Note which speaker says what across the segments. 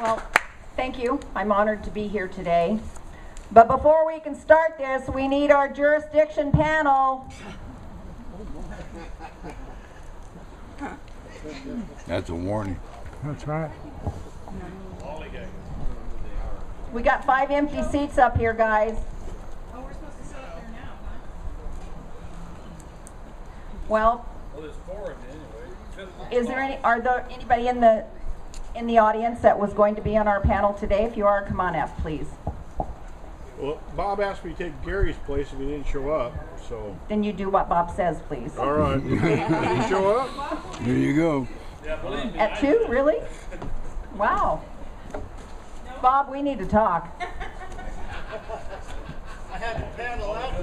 Speaker 1: Well, thank you. I'm honored to be here today. But before we can start this, we need our jurisdiction panel.
Speaker 2: That's a warning.
Speaker 3: That's right.
Speaker 1: We got 5 empty seats up here, guys.
Speaker 4: Oh, we're supposed to sit up there now, huh?
Speaker 1: Well,
Speaker 5: there's 4 of you anyway.
Speaker 1: is there anybody in the audience that was going to be on our panel today? If you are, come on up, please.
Speaker 6: Well, Bob asked me to take Gary's place if he didn't show up, so.
Speaker 1: Then you do what Bob says, please.
Speaker 6: All right. Did he show up?
Speaker 2: Here you go.
Speaker 5: Yeah, believe me.
Speaker 1: At 2, really? Wow. Bob, we need to talk.
Speaker 6: I had to panel out.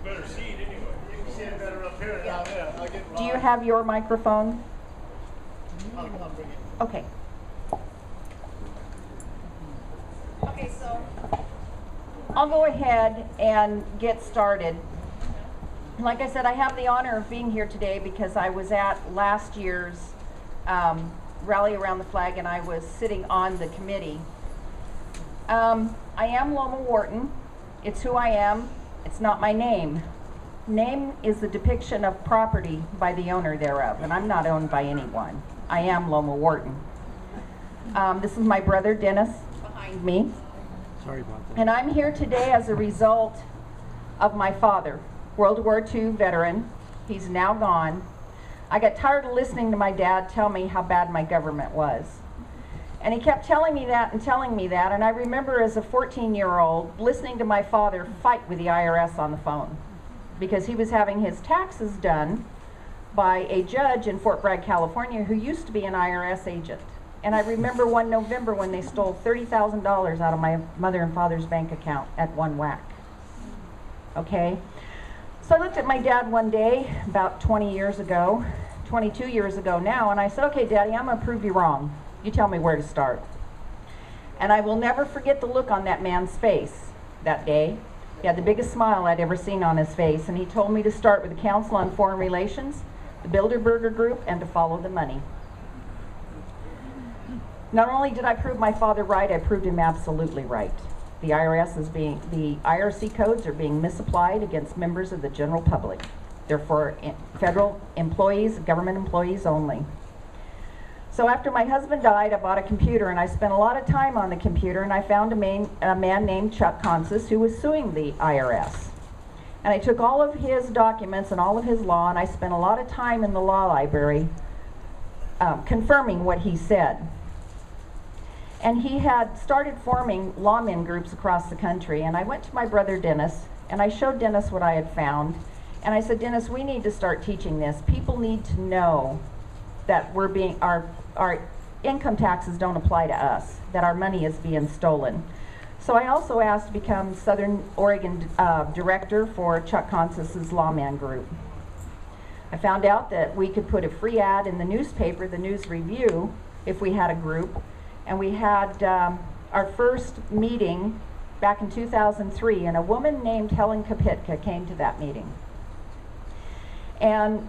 Speaker 6: Better seat anyway. You can sit better up here than down there.
Speaker 1: Do you have your microphone?
Speaker 6: I'll bring it.
Speaker 1: Okay.
Speaker 4: Okay, so
Speaker 1: I'll go ahead and get started. Like I said, I have the honor of being here today because I was at last year's rally around the flag and I was sitting on the committee. I am Luma Worton. It's who I am. It's not my name. Name is the depiction of property by the owner thereof, and I'm not owned by anyone. I am Luma Worton. This is my brother Dennis behind me.
Speaker 3: Sorry about that.
Speaker 1: And I'm here today as a result of my father, World War II veteran. He's now gone. I got tired of listening to my dad tell me how bad my government was. And he kept telling me that and telling me that, and I remember as a 14-year-old listening to my father fight with the IRS on the phone because he was having his taxes done by a judge in Fort Bragg, California, who used to be an IRS agent. And I remember one November when they stole $30,000 out of my mother and father's bank account at one whack. Okay? So I looked at my dad one day, about 20 years ago, 22 years ago now, and I said, okay, Daddy, I'm gonna prove you wrong. You tell me where to start. And I will never forget the look on that man's face that day. He had the biggest smile I'd ever seen on his face, and he told me to start with the Council on Foreign Relations, the Bilderberger Group, and to follow the money. Not only did I prove my father right, I proved him absolutely right. The IRC codes are being misapplied against members of the general public. They're for federal employees, government employees only. So after my husband died, I bought a computer and I spent a lot of time on the computer, and I found a man named Chuck Consis who was suing the IRS. And I took all of his documents and all of his law, and I spent a lot of time in the law library confirming what he said. And he had started forming lawmen groups across the country, and I went to my brother Dennis and I showed Dennis what I had found, and I said, Dennis, we need to start teaching this. People need to know that our income taxes don't apply to us, that our money is being stolen. So I also asked to become Southern Oregon director for Chuck Consis's lawman group. I found out that we could put a free ad in the newspaper, the News Review, if we had a group. And we had our first meeting back in 2003, and a woman named Helen Kapitka came to that meeting. And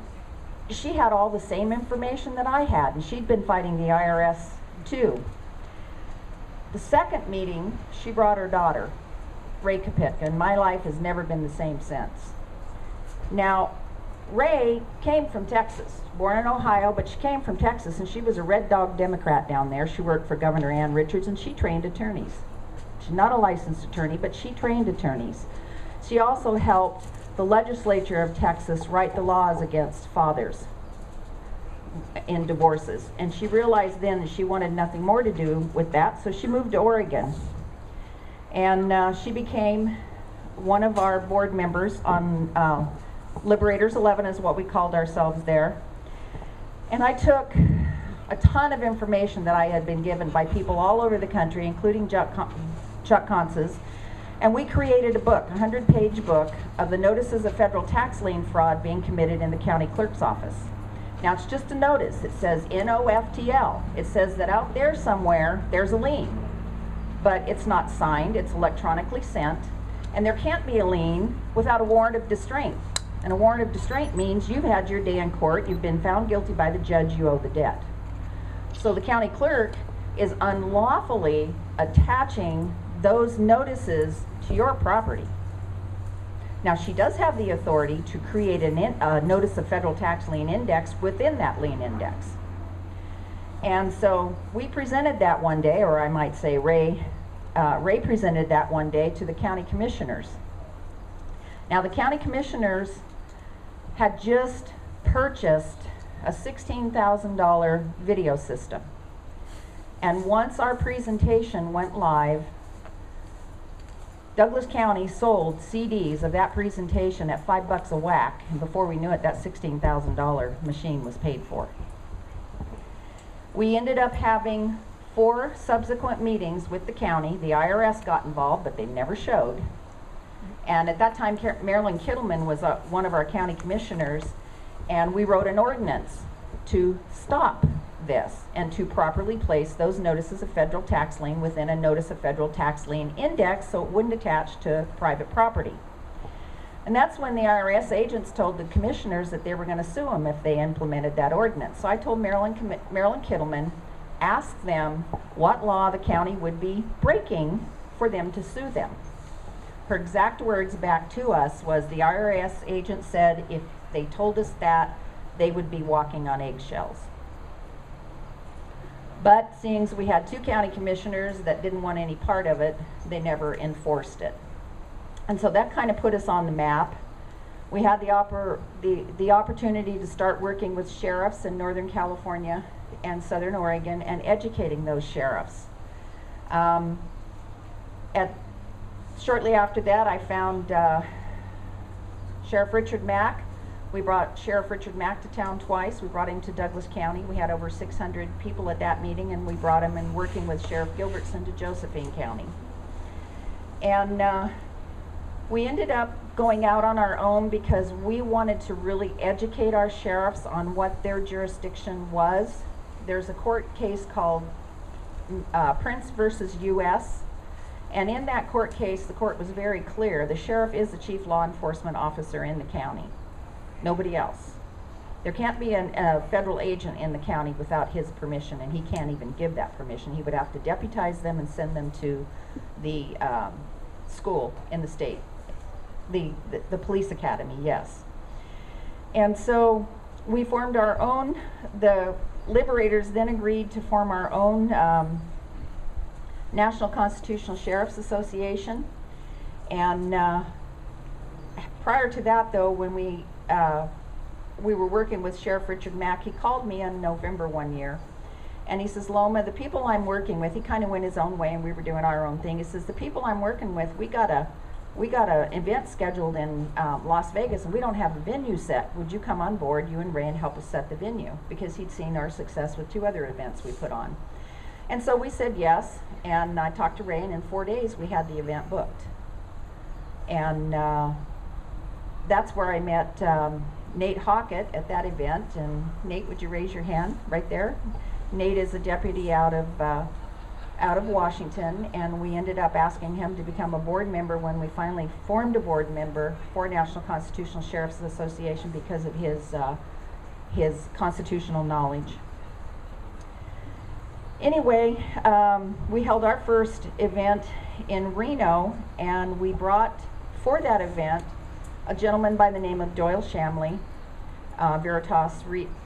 Speaker 1: she had all the same information that I had, and she'd been fighting the IRS too. The second meeting, she brought her daughter, Ray Kapitka, and my life has never been the same since. Now, Ray came from Texas, born in Ohio, but she came from Texas, and she was a Red Dog Democrat down there. She worked for Governor Ann Richards, and she trained attorneys. She's not a licensed attorney, but she trained attorneys. She also helped the legislature of Texas write the laws against fathers in divorces. And she realized then that she wanted nothing more to do with that, so she moved to Oregon. And she became one of our board members on Liberators 11 is what we called ourselves there. And I took a ton of information that I had been given by people all over the country, including Chuck Consis, and we created a book, a 100-page book, of the notices of federal tax lien fraud being committed in the county clerk's office. Now, it's just a notice. It says NOFTL. It says that out there somewhere there's a lien, but it's not signed. It's electronically sent. And there can't be a lien without a warrant of distraint. And a warrant of distraint means you've had your day in court, you've been found guilty by the judge, you owe the debt. So the county clerk is unlawfully attaching those notices to your property. Now, she does have the authority to create a notice of federal tax lien index within that lien index. And so we presented that one day, or I might say Ray presented that one day to the county commissioners. Now, the county commissioners had just purchased a $16,000 video system. And once our presentation went live, Douglas County sold CDs of that presentation at $5 a whack, and before we knew it, that $16,000 machine was paid for. We ended up having 4 subsequent meetings with the county. The IRS got involved, but they never showed. And at that time, Marilyn Kittleman was one of our county commissioners, and we wrote an ordinance to stop this and to properly place those notices of federal tax lien within a notice of federal tax lien index so it wouldn't attach to private property. And that's when the IRS agents told the commissioners that they were going to sue them if they implemented that ordinance. So I told Marilyn Kittleman, ask them what law the county would be breaking for them to sue them. Her exact words back to us was the IRS agent said if they told us that, they would be walking on eggshells. But seeing as we had 2 county commissioners that didn't want any part of it, they never enforced it. And so that kind of put us on the map. We had the opportunity to start working with sheriffs in Northern California and Southern Oregon and educating those sheriffs. Shortly after that, I found Sheriff Richard Mack. We brought Sheriff Richard Mack to town twice. We brought him to Douglas County. We had over 600 people at that meeting, and we brought him and working with Sheriff Gilbertson to Josephine County. And we ended up going out on our own because we wanted to really educate our sheriffs on what their jurisdiction was. There's a court case called Prince versus U.S., and in that court case, the court was very clear. The sheriff is the chief law enforcement officer in the county. Nobody else. There can't be a federal agent in the county without his permission, and he can't even give that permission. He would have to deputize them and send them to the school in the state, the police academy, yes. And so we formed our own, the Liberators then agreed to form our own National Constitutional Sheriffs Association. And prior to that, though, when we were working with Sheriff Richard Mack, he called me in November one year, and he says, Loma, the people I'm working with, he kind of went his own way and we were doing our own thing. He says, the people I'm working with, we got a event scheduled in Las Vegas, and we don't have a venue set. Would you come on board, you and Ray, and help us set the venue? Because he'd seen our success with 2 other events we put on. And so we said yes, and I talked to Ray, and in 4 days we had the event booked. And that's where I met Nate Hockett at that event. And Nate, would you raise your hand right there? Nate is a deputy out of Washington, and we ended up asking him to become a board member when we finally formed a board member for National Constitutional Sheriffs Association because of his constitutional knowledge. Anyway, we held our first event in Reno, and we brought for that event a gentleman by the name of Doyle Shamley, Veritas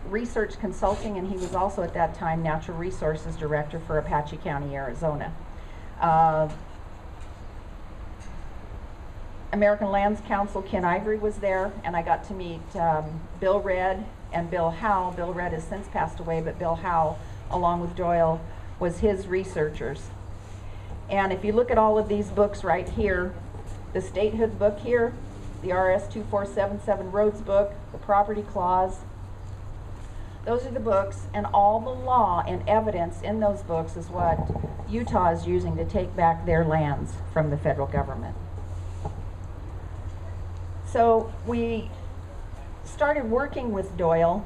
Speaker 1: Research Consulting, and he was also at that time Natural Resources Director for Apache County, Arizona. American Lands Council, Ken Ivory was there, and I got to meet Bill Redd and Bill Howe. Bill Redd has since passed away, but Bill Howe, along with Doyle, was his researchers. And if you look at all of these books right here, the statehood book here, the RS 2477 Roads book, the property clause, those are the books, and all the law and evidence in those books is what Utah is using to take back their lands from the federal government. So we started working with Doyle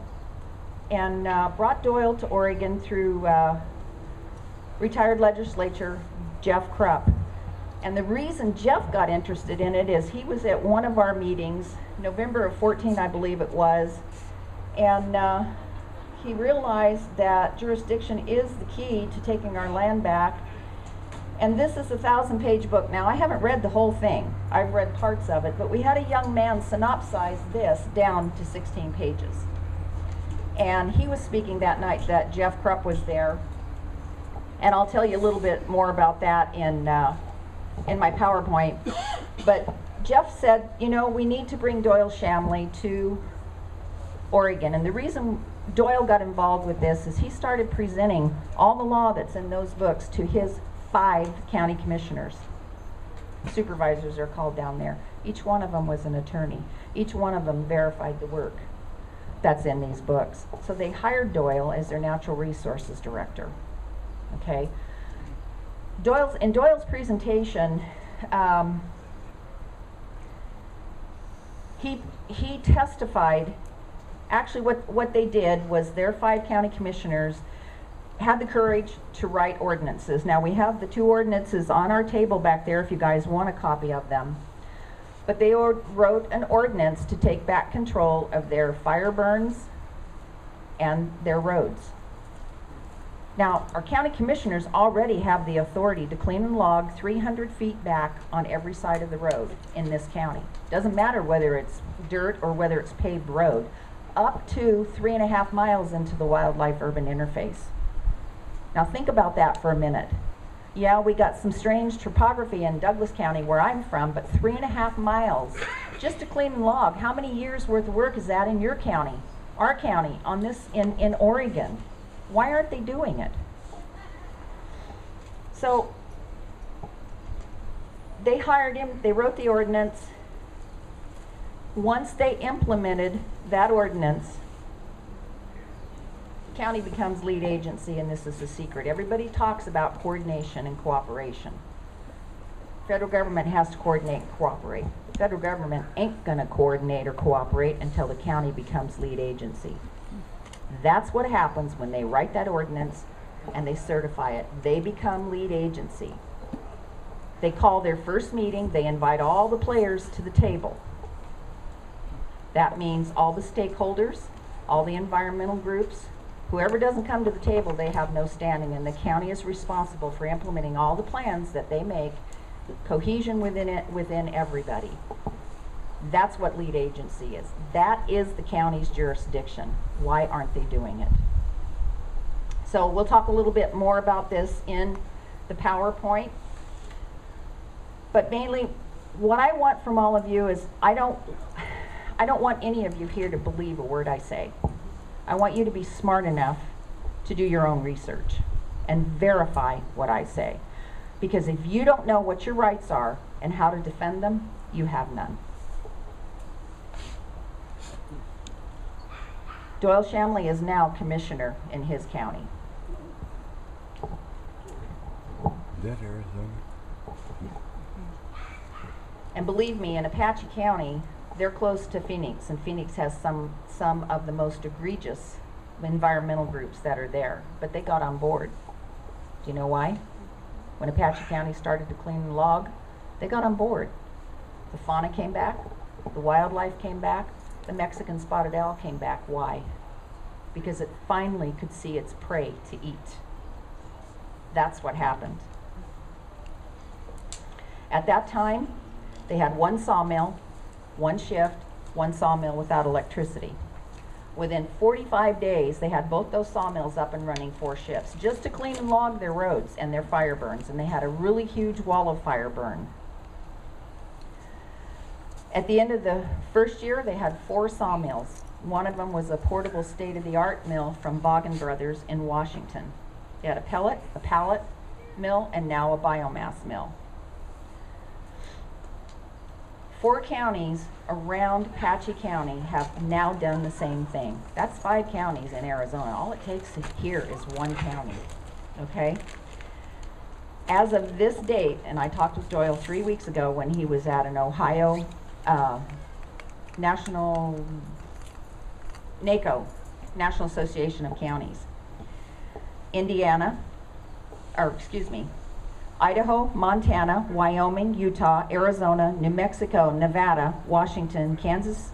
Speaker 1: and brought Doyle to Oregon through retired legislator Jeff Krupp. And the reason Jeff got interested in it is he was at one of our meetings, November of 14, I believe it was, and he realized that jurisdiction is the key to taking our land back. And this is a 1,000-page book. Now, I haven't read the whole thing. I've read parts of it, but we had a young man synopsize this down to 16 pages. And he was speaking that night that Jeff Krupp was there. And I'll tell you a little bit more about that in my PowerPoint. But Jeff said, you know, we need to bring Doyle Shamley to Oregon. And the reason Doyle got involved with this is he started presenting all the law that's in those books to his 5 county commissioners. Supervisors are called down there. Each one of them was an attorney. Each one of them verified the work that's in these books. So they hired Doyle as their natural resources director. Okay. In Doyle's presentation, he testified. Actually, what they did was their 5 county commissioners had the courage to write ordinances. Now, we have the 2 ordinances on our table back there if you guys want a copy of them. But they wrote an ordinance to take back control of their fire burns and their roads. Now, our county commissioners already have the authority to clean and log 300 feet back on every side of the road in this county. Doesn't matter whether it's dirt or whether it's paved road, up to 3.5 miles into the wildlife urban interface. Now think about that for a minute. Yeah, we got some strange topography in Douglas County where I'm from, but 3.5 miles just to clean and log. How many years worth of work is that in your county, our county, on this in Oregon? Why aren't they doing it? So they hired him, they wrote the ordinance. Once they implemented that ordinance, the county becomes lead agency, and this is a secret. Everybody talks about coordination and cooperation. Federal government has to coordinate and cooperate. Federal government ain't gonna coordinate or cooperate until the county becomes lead agency. That's what happens when they write that ordinance and they certify it. They become lead agency. They call their first meeting, they invite all the players to the table. That means all the stakeholders, all the environmental groups. Whoever doesn't come to the table, they have no standing, and the county is responsible for implementing all the plans that they make, cohesion within everybody. That's what lead agency is. That is the county's jurisdiction. Why aren't they doing it? So we'll talk a little bit more about this in the PowerPoint. But mainly, what I want from all of you is, I don't want any of you here to believe a word I say. I want you to be smart enough to do your own research and verify what I say. Because if you don't know what your rights are and how to defend them, you have none. Doyle Shamley is now commissioner in his county.
Speaker 2: Is that Arizona?
Speaker 1: And believe me, in Apache County, they're close to Phoenix, and Phoenix has some of the most egregious environmental groups that are there, but they got on board. Do you know why? When Apache County started to clean and log, they got on board. The fauna came back, the wildlife came back, the Mexican spotted owl came back. Why? Because it finally could see its prey to eat. That's what happened. At that time, they had one sawmill, one shift, one sawmill without electricity. Within 45 days, they had both those sawmills up and running 4 shifts just to clean and log their roads and their fire burns, and they had a really huge wall of fire burn. At the end of the first year, they had 4 sawmills. One of them was a portable state-of-the-art mill from Vaughan Brothers in Washington. They had a pallet mill, and now a biomass mill. 4 counties around Apache County have now done the same thing. That's 5 counties in Arizona. All it takes here is 1 county, okay? As of this date, and I talked with Doyle 3 weeks ago when he was at an Ohio National Association of Counties. Idaho, Montana, Wyoming, Utah, Arizona, New Mexico, Nevada, Washington, Kansas,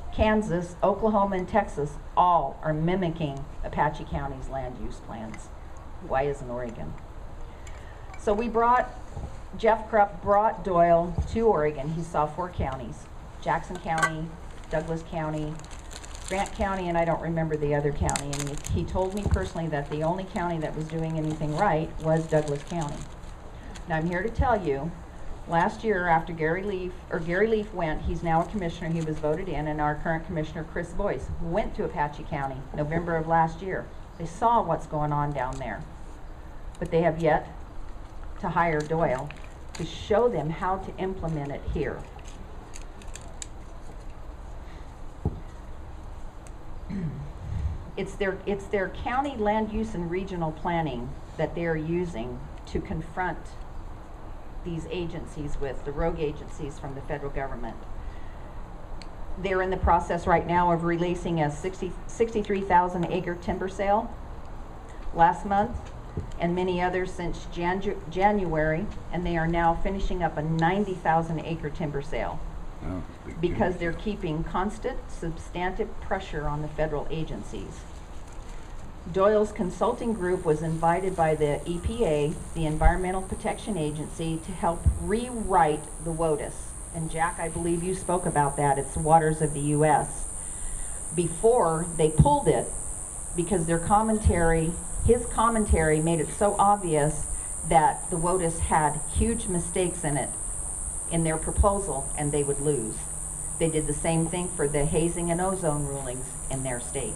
Speaker 1: Oklahoma, and Texas all are mimicking Apache County's land use plans. Why isn't Oregon? So Jeff Krupp brought Doyle to Oregon. He saw 4 counties: Jackson County, Douglas County, Grant County, and I don't remember the other county. And he told me personally that the only county that was doing anything right was Douglas County. Now I'm here to tell you, last year after Gary Leaf went, he's now a commissioner, he was voted in, and our current commissioner, Chris Boyce, went to Apache County November of last year. They saw what's going on down there, but they have yet to hire Doyle to show them how to implement it here. It's their county land use and regional planning that they're using to confront these agencies with, the rogue agencies from the federal government. They're in the process right now of releasing a 63,000 acre timber sale last month, and many others since January, and they are now finishing up a 90,000 acre timber sale.
Speaker 2: Oh, big
Speaker 1: Because
Speaker 2: change.
Speaker 1: they're keeping constant, substantive pressure on the federal agencies. Doyle's consulting group was invited by the EPA, the Environmental Protection Agency, to help rewrite the WOTUS. And Jack, I believe you spoke about that. It's Waters of the U.S. Before they pulled it, because his commentary made it so obvious that the WOTUS had huge mistakes in it, in their proposal, and they would lose. They did the same thing for the hazing and ozone rulings in their state.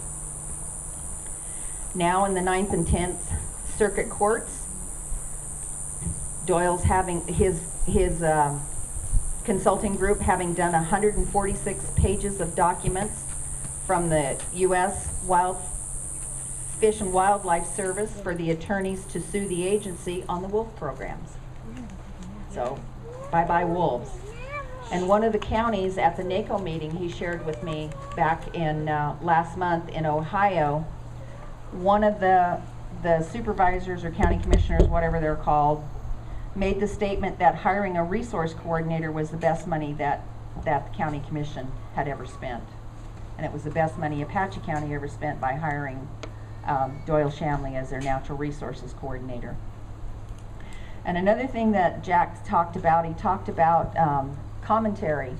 Speaker 1: Now in the 9th and 10th Circuit Courts, Doyle's having his consulting group having done 146 pages of documents from the U.S. Fish and Wildlife Service for the attorneys to sue the agency on the wolf programs. So, bye-bye wolves. And one of the counties at the NACO meeting he shared with me back in last month in Ohio, one of the supervisors or county commissioners, whatever they're called, made the statement that hiring a resource coordinator was the best money that the county commission had ever spent. And it was the best money Apache County ever spent by hiring Doyle Shamley as their natural resources coordinator. And another thing that Jack talked about, he talked about commentary.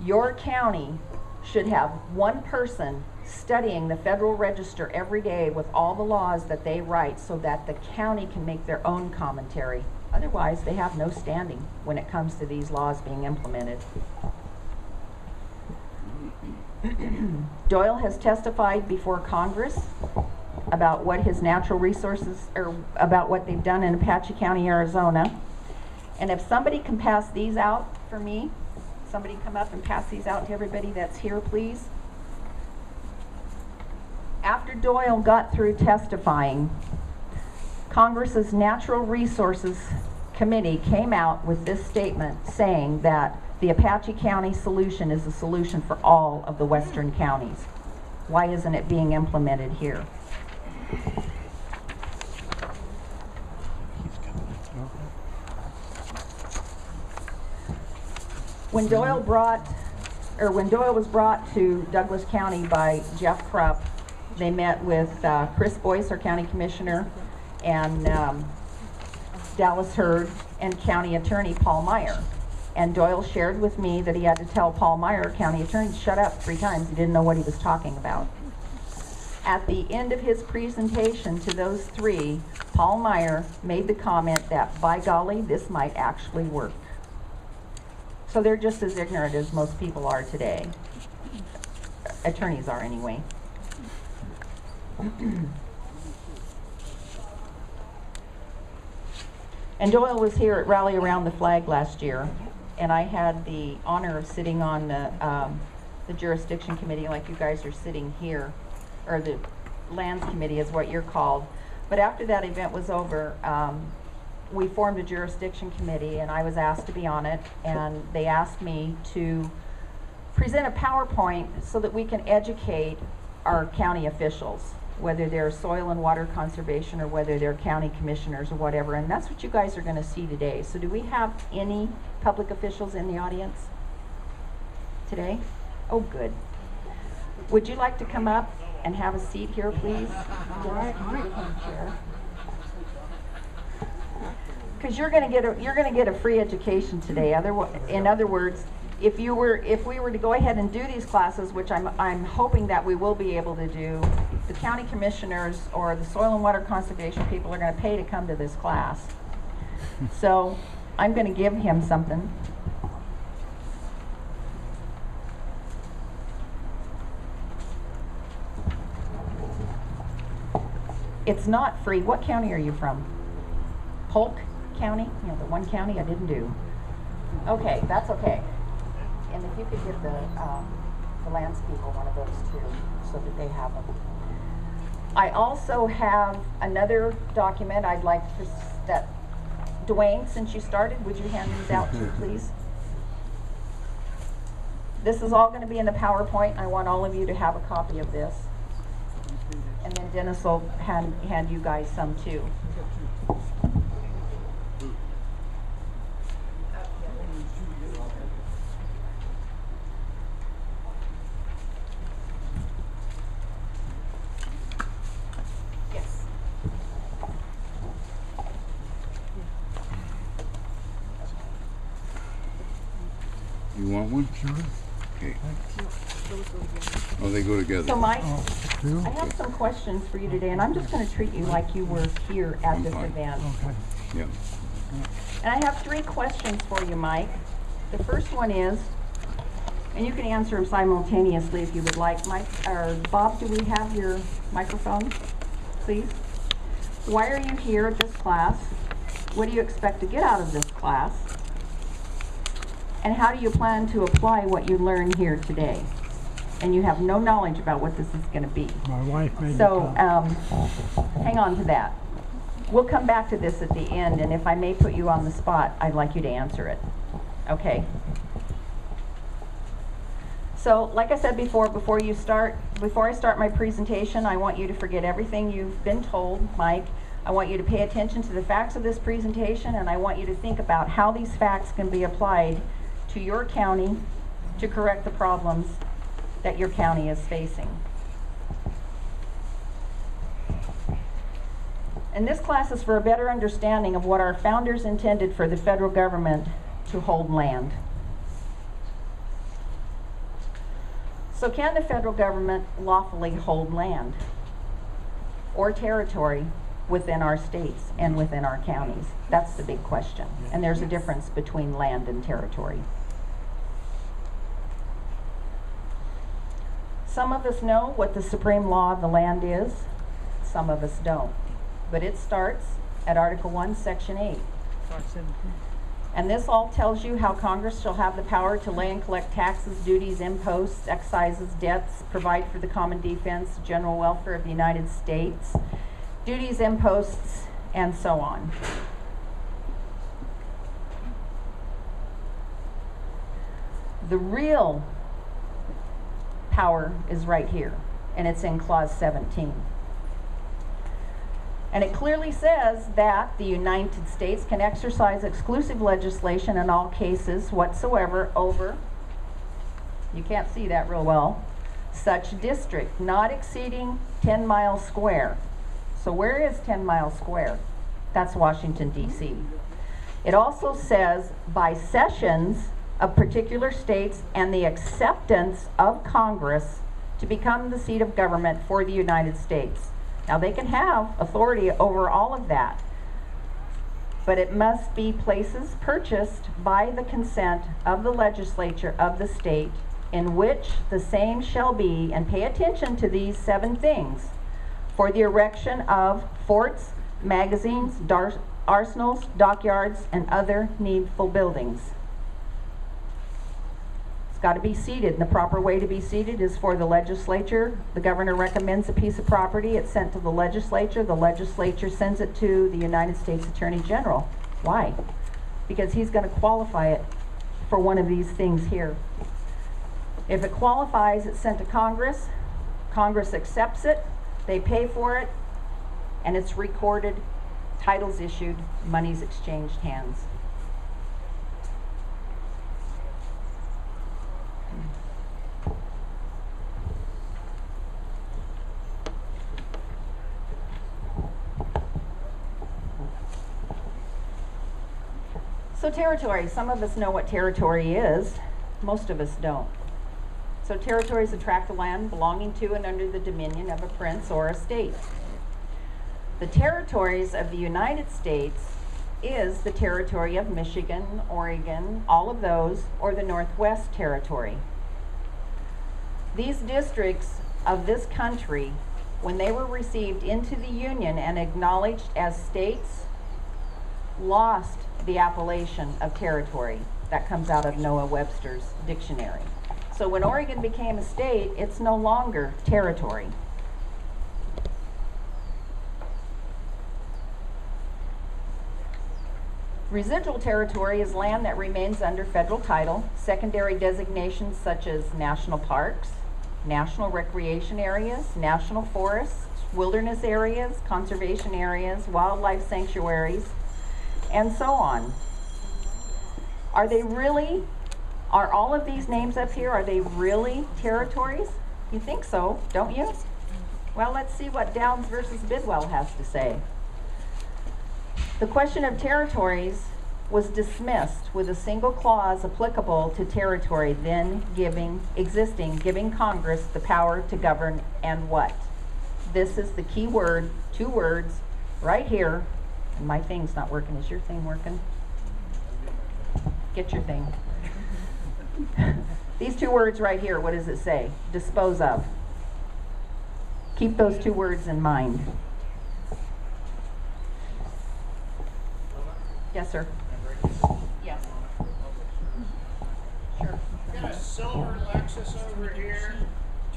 Speaker 1: Your county should have one person studying the Federal Register every day with all the laws that they write so that the county can make their own commentary. Otherwise, they have no standing when it comes to these laws being implemented. Doyle has testified before Congress about what his natural resources, or about what they've done in Apache County, Arizona. And if somebody can pass these out for me, somebody come up and pass these out to everybody that's here, please. After Doyle got through testifying, Congress's Natural Resources Committee came out with this statement saying that the Apache County solution is a solution for all of the western counties. Why isn't it being implemented here? When Doyle was brought to Douglas County by Jeff Krupp, they met with Chris Boyce, our county commissioner, and Dallas Hurd, and county attorney Paul Meyer. And Doyle shared with me that he had to tell Paul Meyer, county attorney, to shut up 3 times. He didn't know what he was talking about. At the end of his presentation to those 3, Paul Meyer made the comment that, by golly, this might actually work. So they're just as ignorant as most people are today. Attorneys are, anyway. And Doyle was here at Rally Around the Flag last year, and I had the honor of sitting on the jurisdiction committee, like you guys are sitting here, or the lands committee is what you're called. But after that event was over, we formed a jurisdiction committee, and I was asked to be on it, and they asked me to present a PowerPoint so that we can educate our county officials. whether they're soil and water conservation or whether they're county commissioners or whatever, and that's what you guys are gonna see today. So do we have any public officials in the audience today? Oh, good. Would you like to come up and have a seat here, please? Because you're gonna get a free education today. In other words, if we were to go ahead and do these classes, which I'm hoping that we will be able to do, the county commissioners or the soil and water conservation people are going to pay to come to this class. So I'm going to give him something. It's not free. What county are you from? Polk County? You know, the one county I didn't do. Okay, that's okay. And if you could give the lands people one of those too, so that they have them. I also have another document I'd like to, that, Dwayne, since you started, would you hand these out too, please? This is all going to be in the PowerPoint. I want all of you to have a copy of this. And then Dennis will hand you guys some too.
Speaker 2: You want one?
Speaker 3: Sure.
Speaker 2: Okay. Oh, they go together.
Speaker 1: So Mike,
Speaker 3: Two?
Speaker 1: I have some questions for you today, and I'm just going to treat you like you were here at
Speaker 2: I'm
Speaker 1: this
Speaker 2: fine.
Speaker 1: event.
Speaker 3: Okay.
Speaker 2: Yeah.
Speaker 1: And I have 3 questions for you, Mike. The first one is, and you can answer them simultaneously if you would like. Mike, or Bob, do we have your microphone, please? Why are you here at this class? What do you expect to get out of this class? And how do you plan to apply what you learn here today? And you have no knowledge about what this is going to be.
Speaker 3: My wife made
Speaker 1: So
Speaker 3: me come.
Speaker 1: hang on to that. We'll come back to this at the end, and if I may put you on the spot, I'd like you to answer it. Okay? So, like I said before I start my presentation, I want you to forget everything you've been told, Mike. I want you to pay attention to the facts of this presentation, and I want you to think about how these facts can be applied to your county to correct the problems that your county is facing. And this class is for a better understanding of what our founders intended for the federal government to hold land. So can the federal government lawfully hold land or territory within our states and within our counties? That's the big question. And there's a difference between land and territory. Some of us know what the supreme law of the land is. Some of us don't. But it starts at Article 1, Section 8. And this all tells you how Congress shall have the power to lay and collect taxes, duties, imposts, excises, debts, provide for the common defense, general welfare of the United States, duties, imposts, and so on. The real power is right here, and it's in Clause 17. And it clearly says that the United States can exercise exclusive legislation in all cases whatsoever over, you can't see that real well, such district not exceeding 10 miles square. So where is 10 miles square? That's Washington, D.C. It also says by sessions of particular states and the acceptance of Congress to become the seat of government for the United States. Now they can have authority over all of that, but it must be places purchased by the consent of the legislature of the state in which the same shall be, and pay attention to these 7 things, for the erection of forts, magazines, arsenals, dockyards, and other needful buildings. Got to be seated, and the proper way to be seated is for the legislature. The governor recommends a piece of property, it's sent to the legislature sends it to the United States Attorney General. Why? Because he's going to qualify it for one of these things here. If it qualifies, it's sent to Congress, Congress accepts it, They pay for it, and it's recorded, titles issued, money's exchanged hands. So territory, some of us know what territory is, most of us don't. So territory is a tract of land belonging to and under the dominion of a prince or a state. The territories of the United States is the territory of Michigan, Oregon, all of those, or the Northwest Territory. These districts of this country, when they were received into the Union and acknowledged as states, lost the appellation of territory. That comes out of Noah Webster's dictionary. So when Oregon became a state, it's no longer territory. Residual territory is land that remains under federal title. Secondary designations such as national parks, national recreation areas, national forests, wilderness areas, conservation areas, wildlife sanctuaries, and so on. Are all of these names up here, are they really territories? You think so, don't you? Well, let's see what Downs versus Bidwell has to say. The question of territories was dismissed with a single clause applicable to territory then giving Congress the power to govern and what? This is the key word, 2 words, right here. And my thing's not working. Is your thing working? Get your thing. These 2 words right here, what does it say? Dispose of. Keep those 2 words in mind. Yes, sir. Yes. Sure.
Speaker 7: Got a silver Lexus over here,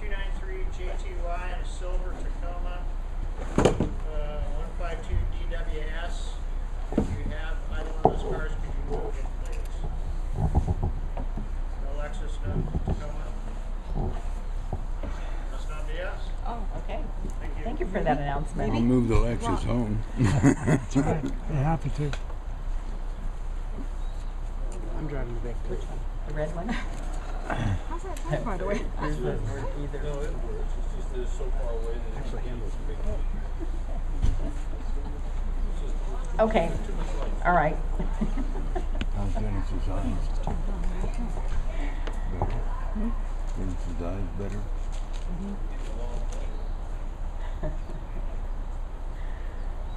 Speaker 7: 293 JTY, and a silver Tacoma, 152 DWS. If you have either one of those cars, could you move it, please? No Lexus, no Tacoma. Must not be us.
Speaker 1: Oh, okay.
Speaker 7: Thank you.
Speaker 1: Thank you for that announcement.
Speaker 2: I'll move the Lexus home.
Speaker 3: That's right. They happy to. I'm driving the big
Speaker 1: Which one? The red one?
Speaker 4: How's that going, by the way?
Speaker 5: No, it works. It's just that it's so far away that it
Speaker 3: Actually handles big.
Speaker 1: Okay. All right.
Speaker 2: How's Dennis's eyes? Better? Dennis's eyes better?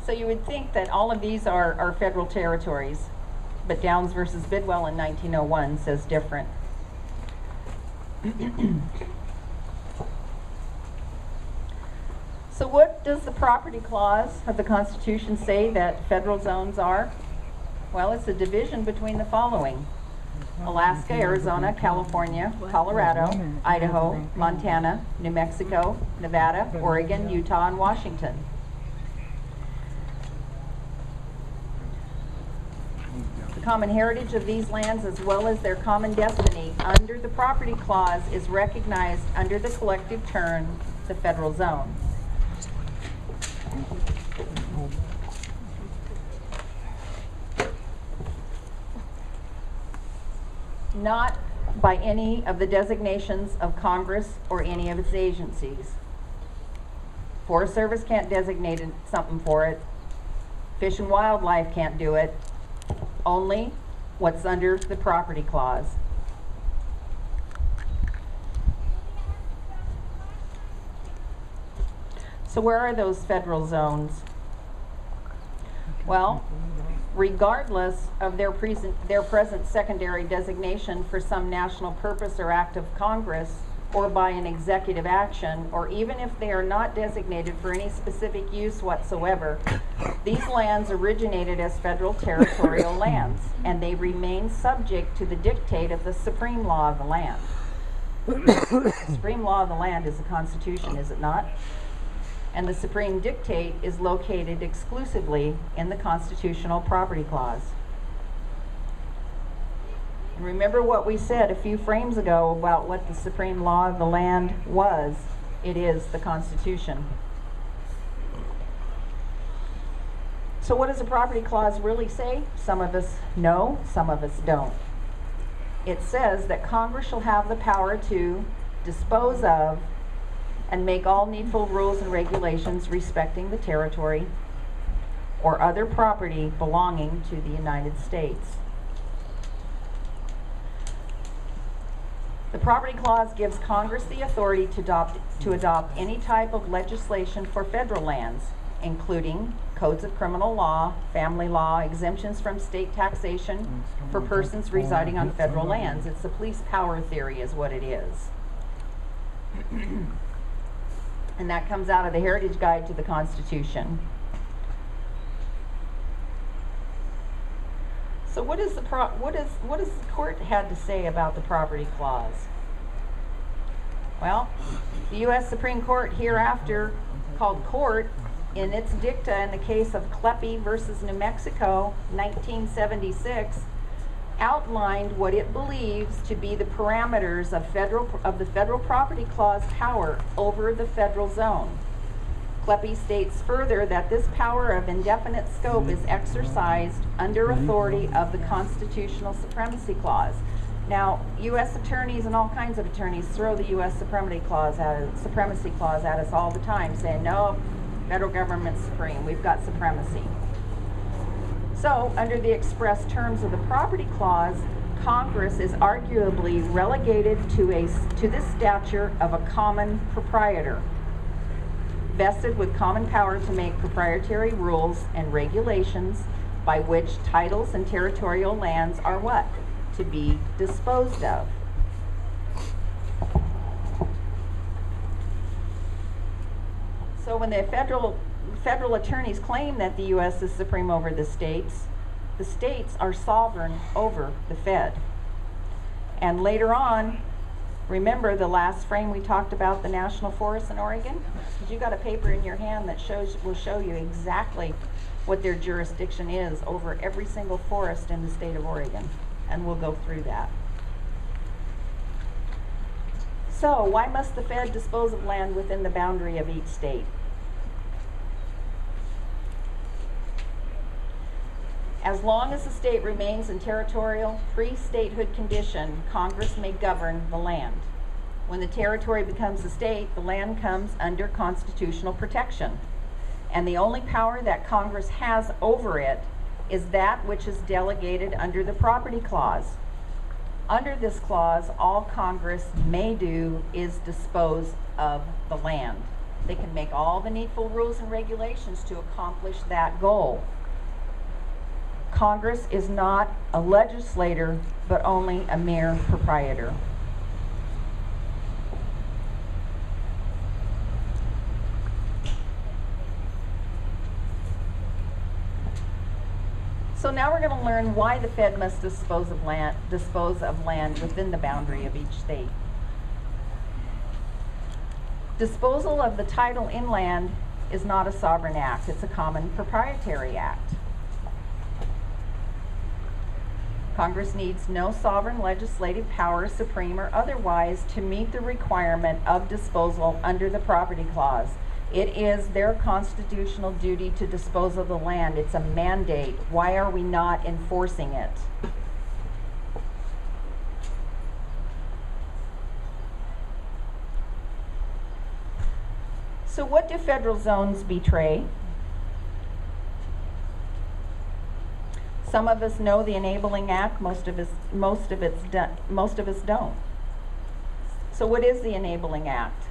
Speaker 1: So you would think that all of these are federal territories, but Downs versus Bidwell in 1901 says different. So what does the property clause of the Constitution say that federal zones are? Well, it's a division between the following: Alaska, Arizona, California, Colorado, Idaho, Montana, New Mexico, Nevada, Oregon, Utah, and Washington. The common heritage of these lands, as well as their common destiny under the property clause, is recognized under the collective term, the federal zone. Not by any of the designations of Congress or any of its agencies. Forest Service can't designate something for it. Fish and Wildlife can't do it. Only what's under the property clause. So where are those federal zones? Well, regardless of their present secondary designation for some national purpose or act of Congress, or by an executive action, or even if they are not designated for any specific use whatsoever, these lands originated as federal territorial lands, and they remain subject to the dictate of the supreme law of the land. The supreme law of the land is the Constitution, is it not? And the supreme dictate is located exclusively in the constitutional property clause. And remember what we said a few frames ago about what the supreme law of the land was. It is the Constitution. So what does the property clause really say? Some of us know, some of us don't. It says that Congress shall have the power to dispose of and make all needful rules and regulations respecting the territory or other property belonging to the United States. The property clause gives Congress the authority to adopt any type of legislation for federal lands, including codes of criminal law, family law, exemptions from state taxation for persons residing on federal lands. It's the police power theory is what it is. And that comes out of the Heritage Guide to the Constitution. So what does the court had to say about the property clause? Well, the U.S. Supreme Court hereafter called court in its dicta in the case of Kleppe versus New Mexico, 1976, outlined what it believes to be the parameters of the federal property clause power over the federal zone. Kleppe states further that this power of indefinite scope is exercised under authority of the Constitutional Supremacy Clause. Now, U.S. attorneys and all kinds of attorneys throw the U.S. Supremacy Clause at us all the time, saying, no, federal government's supreme, we've got supremacy. So, under the express terms of the property clause, Congress is arguably relegated to the stature of a common proprietor, vested with common power to make proprietary rules and regulations by which titles and territorial lands are what? To be disposed of. So when the federal attorneys claim that the U.S. is supreme over the states are sovereign over the Fed. And later on, remember the last frame we talked about the national forests in Oregon? Because you got a paper in your hand that will show you exactly what their jurisdiction is over every single forest in the state of Oregon. And we'll go through that. So, why must the Fed dispose of land within the boundary of each state? As long as the state remains in territorial, pre-statehood condition, Congress may govern the land. When the territory becomes a state, the land comes under constitutional protection. And the only power that Congress has over it is that which is delegated under the property clause. Under this clause, all Congress may do is dispose of the land. They can make all the needful rules and regulations to accomplish that goal. Congress is not a legislator, but only a mere proprietor. So now we're going to learn why the Fed must dispose of land within the boundary of each state. Disposal of the title in land is not a sovereign act, it's a common proprietary act. Congress needs no sovereign legislative power, supreme or otherwise, to meet the requirement of disposal under the property clause. It is their constitutional duty to dispose of the land. It's a mandate. Why are we not enforcing it? So what do federal zones betray? Some of us know the Enabling Act, most of us don't. So what is the Enabling Act?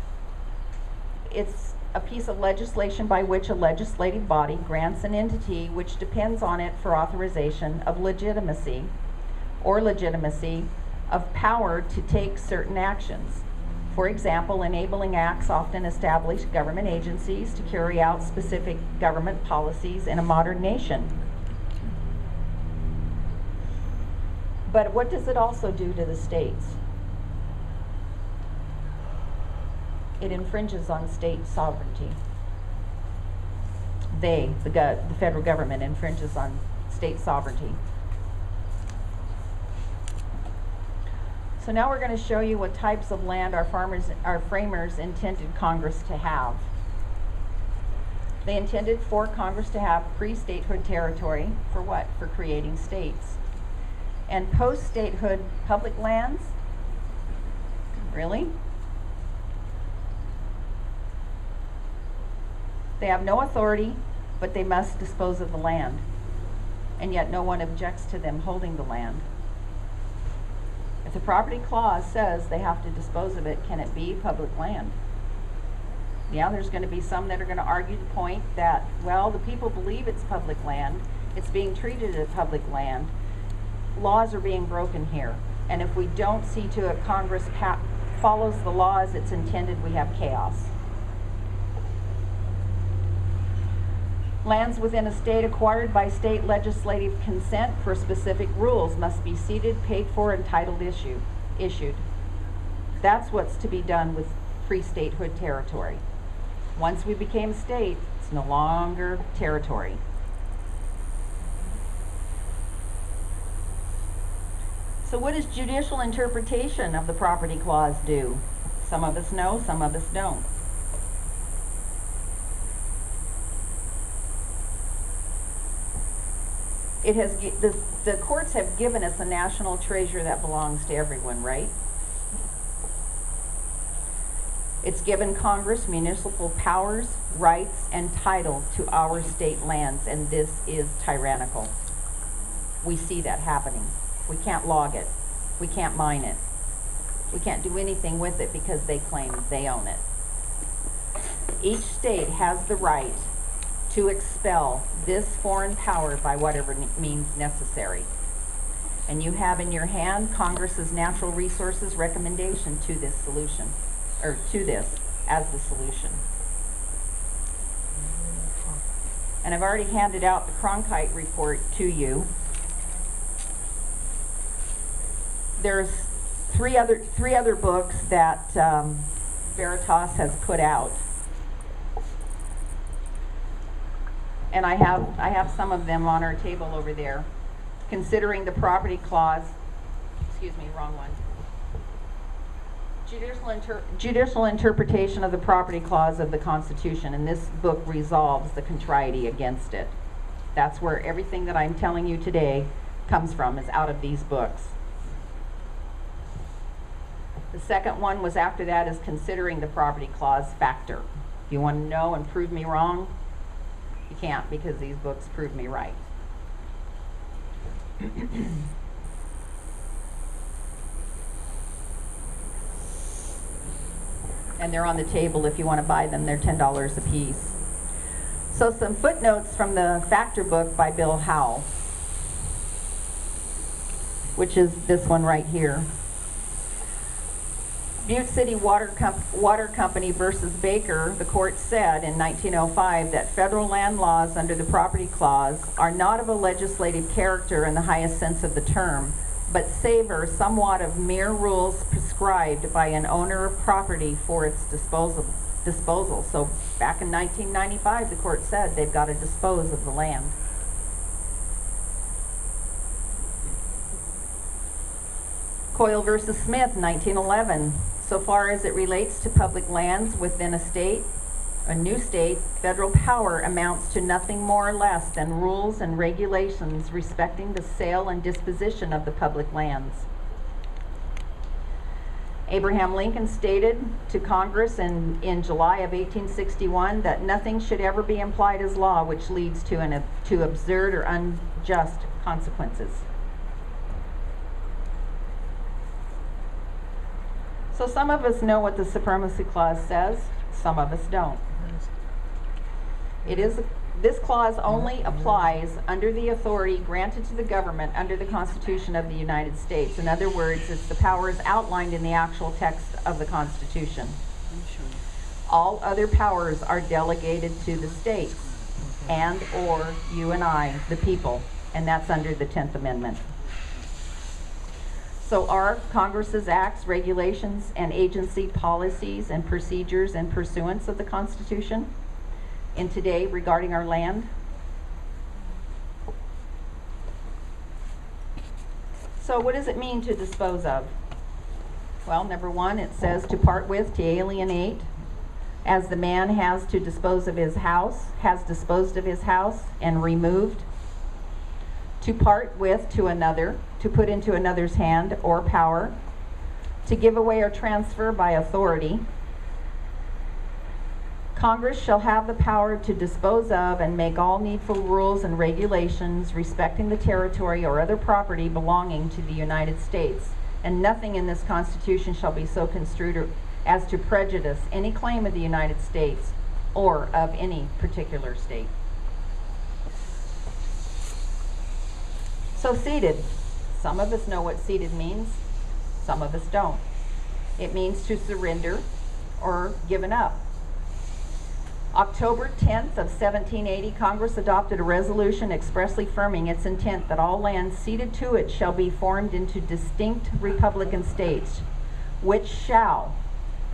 Speaker 1: It's a piece of legislation by which a legislative body grants an entity which depends on it for authorization of legitimacy of power to take certain actions. For example, enabling acts often establish government agencies to carry out specific government policies in a modern nation. But what does it also do to the states? It infringes on state sovereignty. The federal government infringes on state sovereignty. So now we're going to show you what types of land our framers intended Congress to have. They intended for Congress to have pre-statehood territory for what? For creating states. And post-statehood public lands? Really? They have no authority, but they must dispose of the land. And yet no one objects to them holding the land. If the property clause says they have to dispose of it, can it be public land? Yeah, there's going to be some that are going to argue the point that, well, the people believe it's public land, it's being treated as public land, laws are being broken here. And if we don't see to it Congress follows the laws it's intended, we have chaos. Lands within a state acquired by state legislative consent for specific rules must be ceded, paid for, and title issued. That's what's to be done with pre-statehood territory. Once we became a state, it's no longer territory. So what does judicial interpretation of the property clause do? Some of us know, some of us don't. The courts have given us a national treasure that belongs to everyone, right? It's given Congress municipal powers, rights, and title to our state lands, and this is tyrannical. We see that happening. We can't log it. We can't mine it. We can't do anything with it because they claim they own it. Each state has the right to expel this foreign power by whatever means necessary. And you have in your hand Congress's natural resources recommendation to this solution, or to this as the solution. And I've already handed out the Cronkite report to you. There's three other books that Veritas has put out. And I have some of them on our table over there. Considering the property clause, excuse me, wrong one. Judicial interpretation of the property clause of the Constitution, and this book resolves the contrariety against it. That's where everything that I'm telling you today comes from, is out of these books. The second one was after that is considering the property clause factor. If you want to know and prove me wrong, you can't, because these books prove me right. And they're on the table if you want to buy them. They're $10 a piece. So some footnotes from the Factor book by Bill Howe, which is this one right here. Butte City Water Company versus Baker, the court said in 1905 that federal land laws under the property clause are not of a legislative character in the highest sense of the term, but savor somewhat of mere rules prescribed by an owner of property for its disposal. So back in 1995, the court said they've got to dispose of the land. Coyle versus Smith, 1911. So far as it relates to public lands within a new state, federal power amounts to nothing more or less than rules and regulations respecting the sale and disposition of the public lands. Abraham Lincoln stated to Congress in July of 1861 that nothing should ever be implied as law which leads to absurd or unjust consequences. So some of us know what the Supremacy Clause says, some of us don't. This clause only applies under the authority granted to the government under the Constitution of the United States. In other words, it's the powers outlined in the actual text of the Constitution. All other powers are delegated to the states and or you and I, the people, and that's under the 10th Amendment. So are Congress's acts, regulations, and agency policies and procedures in pursuance of the Constitution in today regarding our land? So what does it mean to dispose of? Well, number one, it says to part with, to alienate, as the man has disposed of his house and removed, to part with to another, to put into another's hand or power, to give away or transfer by authority. Congress shall have the power to dispose of and make all needful rules and regulations respecting the territory or other property belonging to the United States, and nothing in this Constitution shall be so construed as to prejudice any claim of the United States or of any particular state. So ceded. Some of us know what ceded means, some of us don't. It means to surrender or given up. October 10th of 1780, Congress adopted a resolution expressly affirming its intent that all lands ceded to it shall be formed into distinct republican states, which shall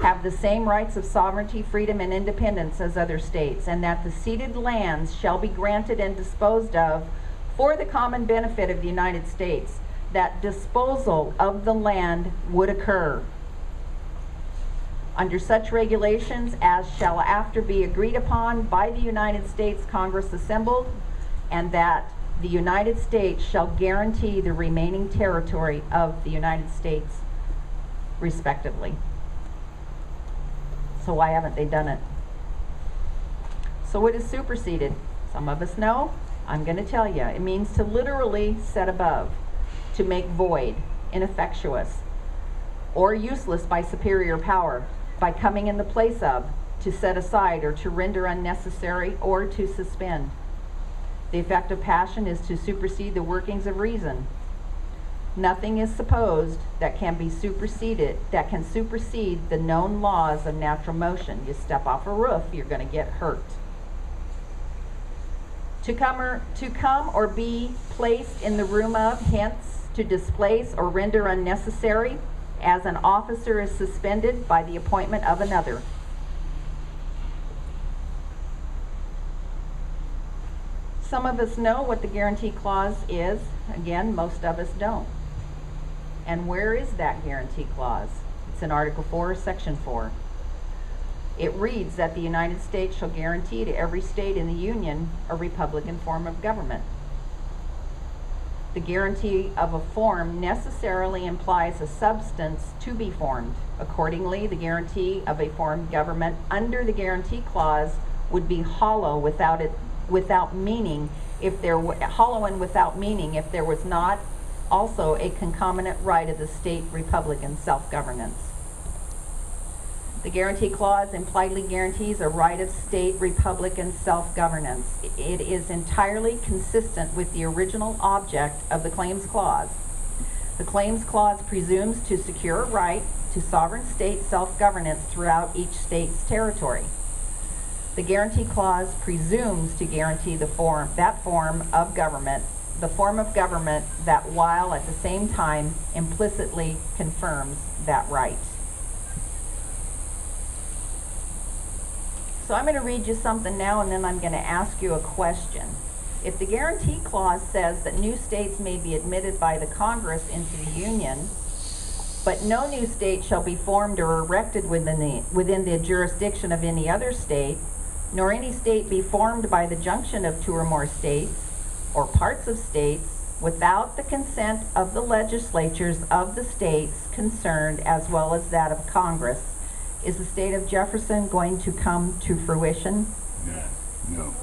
Speaker 1: have the same rights of sovereignty, freedom, and independence as other states, and that the ceded lands shall be granted and disposed of for the common benefit of the United States. That disposal of the land would occur under such regulations as shall after be agreed upon by the United States Congress assembled, and that the United States shall guarantee the remaining territory of the United States respectively. So why haven't they done it? So what is superseded? Some of us know. I'm going to tell you. It means to literally set above, to make void, ineffectuous, or useless by superior power, by coming in the place of, to set aside, or to render unnecessary, or to suspend. The effect of passion is to supersede the workings of reason. Nothing is supposed that can supersede the known laws of natural motion. You step off a roof, you're going to get hurt. To come or be placed in the room of, hence, to displace or render unnecessary, as an officer is suspended by the appointment of another. Some of us know what the guarantee clause is. Again, most of us don't. And where is that guarantee clause? It's in Article 4, Section 4. It reads that the United States shall guarantee to every state in the Union a republican form of government. The guarantee of a form necessarily implies a substance to be formed. Accordingly, the guarantee of a formed government under the guarantee clause would be hollow without meaning if there was not also a concomitant right of the state republican self-governance. The guarantee clause impliedly guarantees a right of state republican self-governance. It is entirely consistent with the original object of the claims clause. The claims clause presumes to secure a right to sovereign state self-governance throughout each state's territory. The guarantee clause presumes to guarantee the form of government that, while at the same time implicitly confirms that right. So I'm going to read you something now, and then I'm going to ask you a question. If the guarantee clause says that new states may be admitted by the Congress into the Union, but no new state shall be formed or erected within the jurisdiction of any other state, nor any state be formed by the junction of two or more states, or parts of states, without the consent of the legislatures of the states concerned, as well as that of Congress. Is the state of Jefferson going to come to fruition?
Speaker 2: No.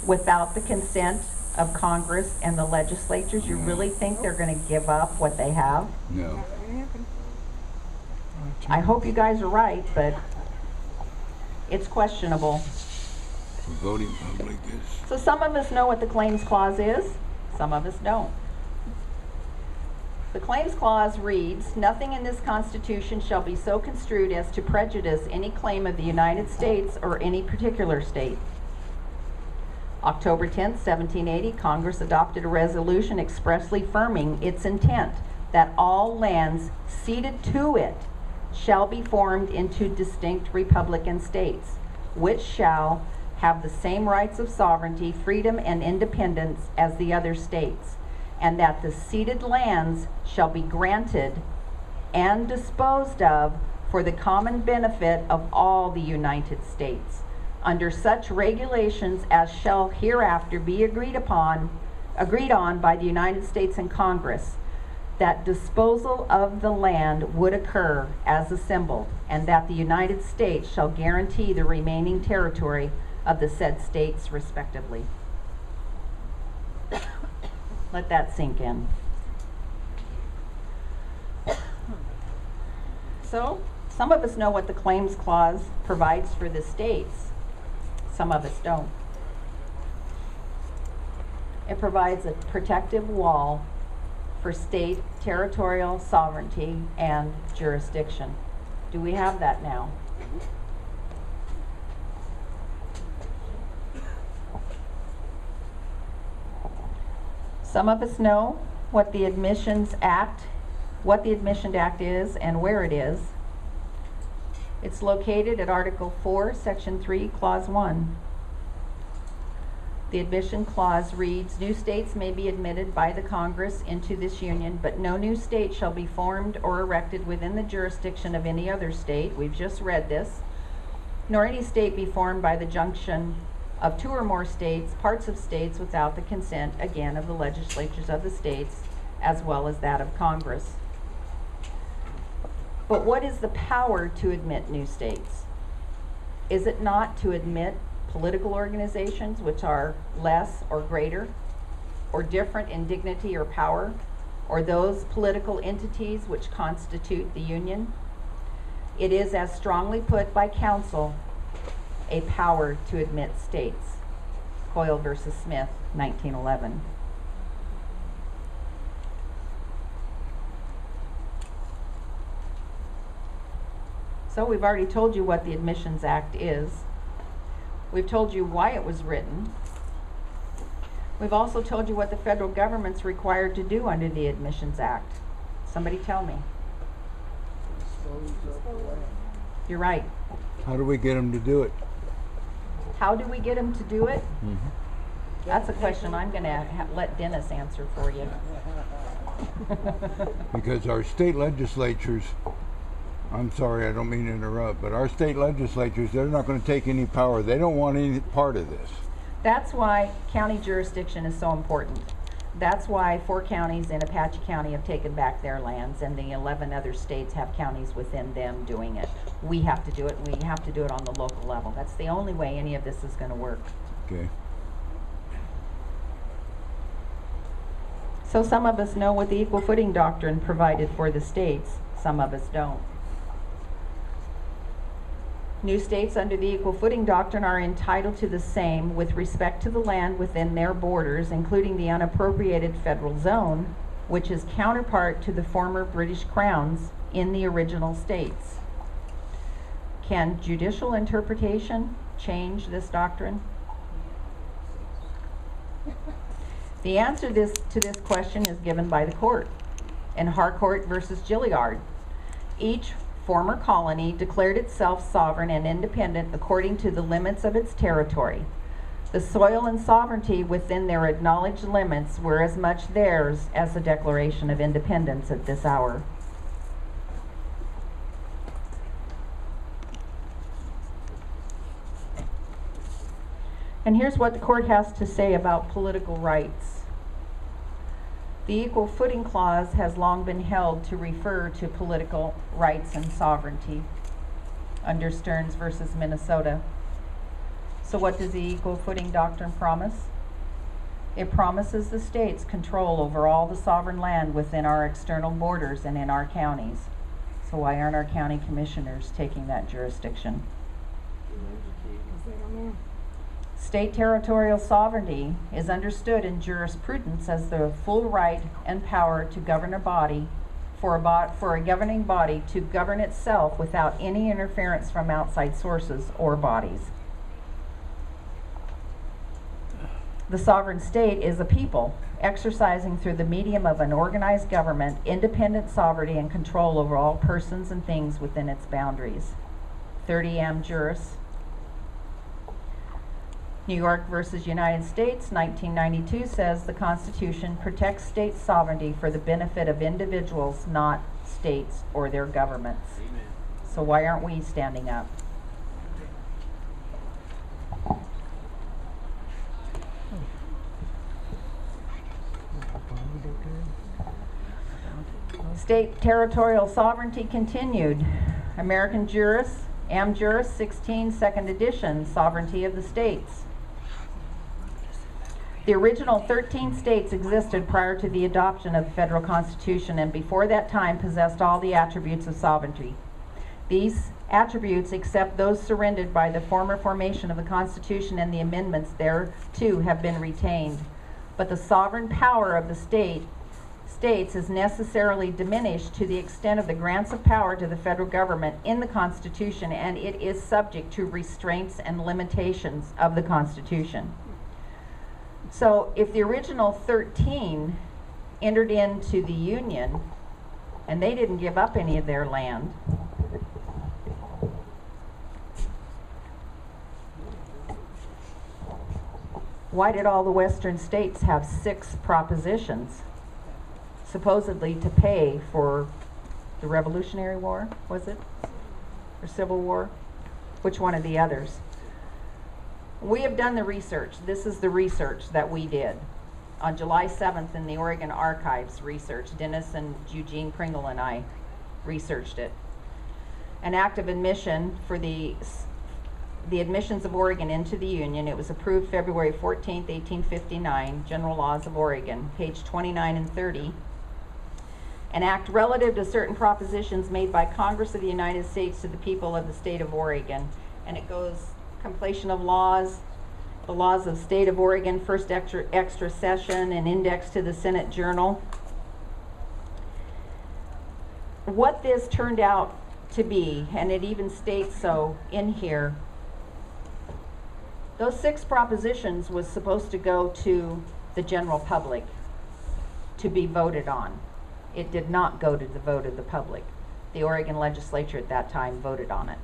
Speaker 1: Without the consent of Congress and the legislatures? You really think they're going to give up what they have?
Speaker 2: No.
Speaker 1: I hope you guys are right, but it's questionable.
Speaker 2: The voting public is.
Speaker 1: So some of us know what the claims clause is, some of us don't. The claims clause reads, nothing in this Constitution shall be so construed as to prejudice any claim of the United States or any particular state. October 10, 1780, Congress adopted a resolution expressly affirming its intent that all lands ceded to it shall be formed into distinct republican states, which shall have the same rights of sovereignty, freedom, and independence as the other states, and that the ceded lands shall be granted and disposed of for the common benefit of all the United States, under such regulations as shall hereafter be agreed on by the United States and Congress, that disposal of the land would occur as assembled, and that the United States shall guarantee the remaining territory of the said states respectively. Let that sink in. So, some of us know what the Claims Clause provides for the states. Some of us don't. It provides a protective wall for state territorial sovereignty and jurisdiction. Do we have that now? Some of us know what the Admissions Act is and where it is. It's located at Article 4, Section 3, Clause 1. The admission clause reads, "New states may be admitted by the Congress into this union, but no new state shall be formed or erected within the jurisdiction of any other state." We've just read this. "Nor any state be formed by the junction of two or more states, parts of states, without the consent, again, of the legislatures of the states, as well as that of Congress." But what is the power to admit new states? Is it not to admit political organizations which are less or greater or different in dignity or power, or those political entities which constitute the Union? It is, as strongly put by counsel, a power to admit states. Coyle versus Smith, 1911. So we've already told you what the Admissions Act is. We've told you why it was written. We've also told you what the federal government's required to do under the Admissions Act. Somebody tell me. You're right.
Speaker 2: How do we get them to do it?
Speaker 1: How do we get them to do it? That's a question I'm going to let Dennis answer for you.
Speaker 2: Because our state legislatures, I'm sorry, I don't mean to interrupt, but our state legislatures, they're not going to take any power. They don't want any part of this.
Speaker 1: That's why county jurisdiction is so important. That's why 4 counties in Apache County have taken back their lands, and the 11 other states have counties within them doing it. We have to do it, and we have to do it on the local level. That's the only way any of this is going to work.
Speaker 2: Okay.
Speaker 1: So some of us know what the equal footing doctrine provided for the states. Some of us don't. New states under the equal footing doctrine are entitled to the same with respect to the land within their borders, including the unappropriated federal zone, which is counterpart to the former British crowns in the original states. Can judicial interpretation change this doctrine? The answer to this question is given by the court in Harcourt versus Gilliard. Each former colony declared itself sovereign and independent according to the limits of its territory. The soil and sovereignty within their acknowledged limits were as much theirs as the Declaration of Independence at this hour. And here's what the court has to say about political rights. The Equal Footing Clause has long been held to refer to political rights and sovereignty under Stearns versus Minnesota. So what does the Equal Footing Doctrine promise? It promises the states control over all the sovereign land within our external borders and in our counties. So why aren't our county commissioners taking that jurisdiction? State territorial sovereignty is understood in jurisprudence as the full right and power to govern a body, for a governing body to govern itself without any interference from outside sources or bodies. The sovereign state is a people exercising through the medium of an organized government independent sovereignty and control over all persons and things within its boundaries. 30 Am Juris. New York versus United States, 1992 says the Constitution protects state sovereignty for the benefit of individuals, not states or their governments. Amen. So why aren't we standing up? State territorial sovereignty continued. American Juris, Am Juris 16, second edition, sovereignty of the states. The original 13 states existed prior to the adoption of the federal constitution, and before that time possessed all the attributes of sovereignty. These attributes, except those surrendered by the former formation of the constitution and the amendments thereto, have been retained. But the sovereign power of the states is necessarily diminished to the extent of the grants of power to the federal government in the Constitution, and it is subject to restraints and limitations of the Constitution. So if the original 13 entered into the Union and they didn't give up any of their land, why did all the western states have 6 propositions? Supposedly to pay for the Revolutionary War, was it? Or Civil War? Which one of the others? We have done the research. This is the research that we did. On July 7th in the Oregon Archives research, Dennis and Eugene Pringle and I researched it. An act of admission for the admissions of Oregon into the Union. It was approved February 14th, 1859, General Laws of Oregon, page 29 and 30. An act relative to certain propositions made by Congress of the United States to the people of the state of Oregon. And it goes completion of laws, the laws of state of Oregon, first extra session, and index to the Senate Journal. What this turned out to be, and it even states so in here, those 6 propositions was supposed to go to the general public to be voted on. It did not go to the vote of the public. The Oregon legislature at that time voted on it.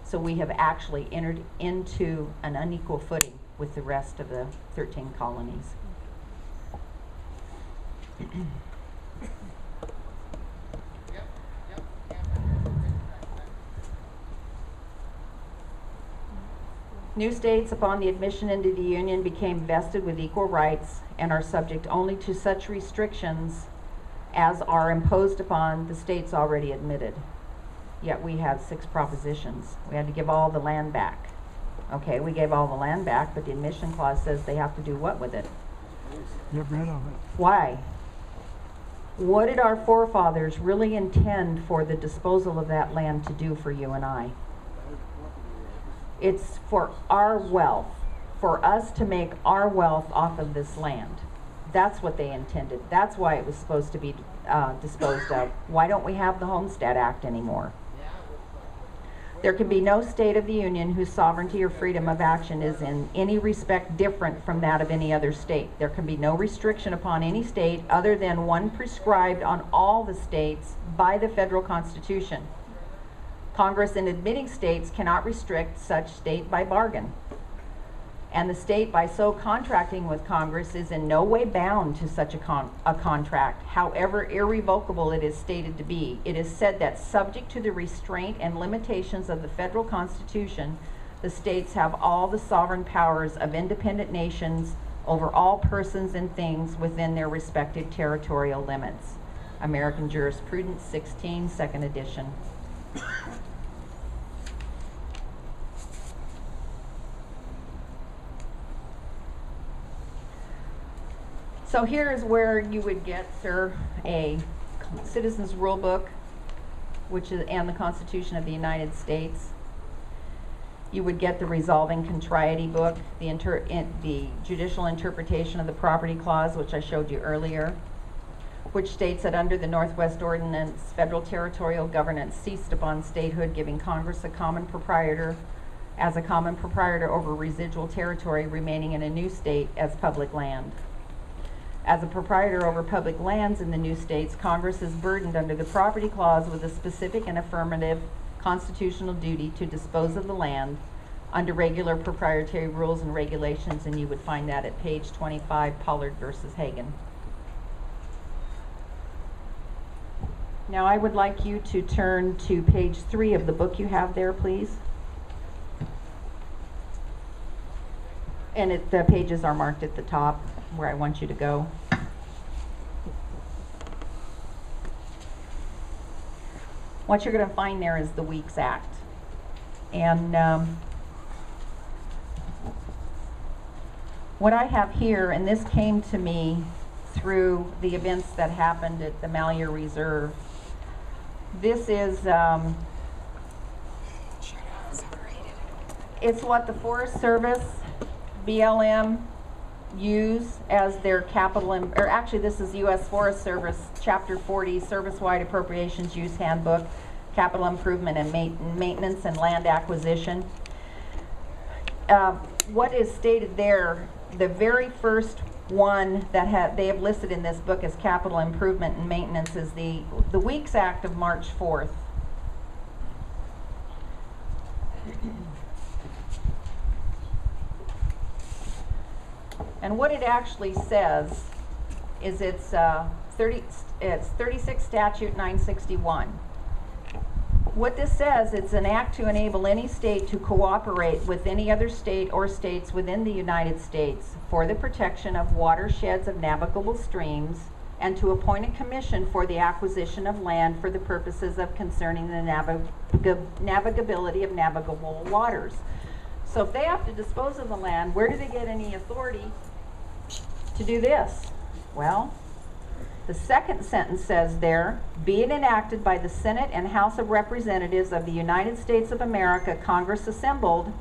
Speaker 1: So we have actually entered into an unequal footing with the rest of the 13 colonies. New states, upon the admission into the Union, became vested with equal rights and are subject only to such restrictions as are imposed upon the states already admitted. Yet we have 6 propositions. We had to give all the land back. Okay, we gave all the land back, but the admission clause says they have to do what with it?
Speaker 3: Get rid of it.
Speaker 1: Why? What did our forefathers really intend for the disposal of that land to do for you and I? It's for our wealth, for us to make our wealth off of this land. That's what they intended. That's why it was supposed to be disposed of. Why don't we have the Homestead Act anymore? There can be no state of the Union whose sovereignty or freedom of action is in any respect different from that of any other state. There can be no restriction upon any state other than one prescribed on all the states by the federal Constitution. Congress, in admitting states, cannot restrict such state by bargain. And the state, by so contracting with Congress, is in no way bound to such a contract, however irrevocable it is stated to be. It is said that subject to the restraint and limitations of the federal Constitution, the states have all the sovereign powers of independent nations over all persons and things within their respective territorial limits. American Jurisprudence 16, second edition. So here is where you would get, sir, a Citizens Rule Book, which is, and the Constitution of the United States. You would get the Resolving Contrariety Book, the Judicial Interpretation of the Property Clause, which I showed you earlier, which states that under the Northwest Ordinance, federal territorial governance ceased upon statehood, giving Congress a common proprietor over residual territory remaining in a new state as public land. As a proprietor over public lands in the new states, Congress is burdened under the Property Clause with a specific and affirmative constitutional duty to dispose of the land under regular proprietary rules and regulations, and you would find that at page 25, Pollard versus Hagan. Now I would like you to turn to page 3 of the book you have there, please. And the pages are marked at the top where I want you to go. What you're going to find there is the Weeks Act. And what I have here, and this came to me through the events that happened at the Malheur Reserve. This is, it's what the Forest Service, BLM, use as their capital, or actually this is U.S. Forest Service, Chapter 40, Service-Wide Appropriations Use Handbook, Capital Improvement and Maintenance and Land Acquisition. What is stated there, the very first one that they have listed in this book as capital improvement and maintenance is the Weeks Act of March 4th. And what it actually says is it's 36 Statute 961. What this says, it's an act to enable any state to cooperate with any other state or states within the United States for the protection of watersheds of navigable streams and to appoint a commission for the acquisition of land for the purposes of concerning the navigability of navigable waters. So if they have to dispose of the land, where do they get any authority to do this? Well, the second sentence says there, be it enacted by the Senate and House of Representatives of the United States of America, Congress assembled,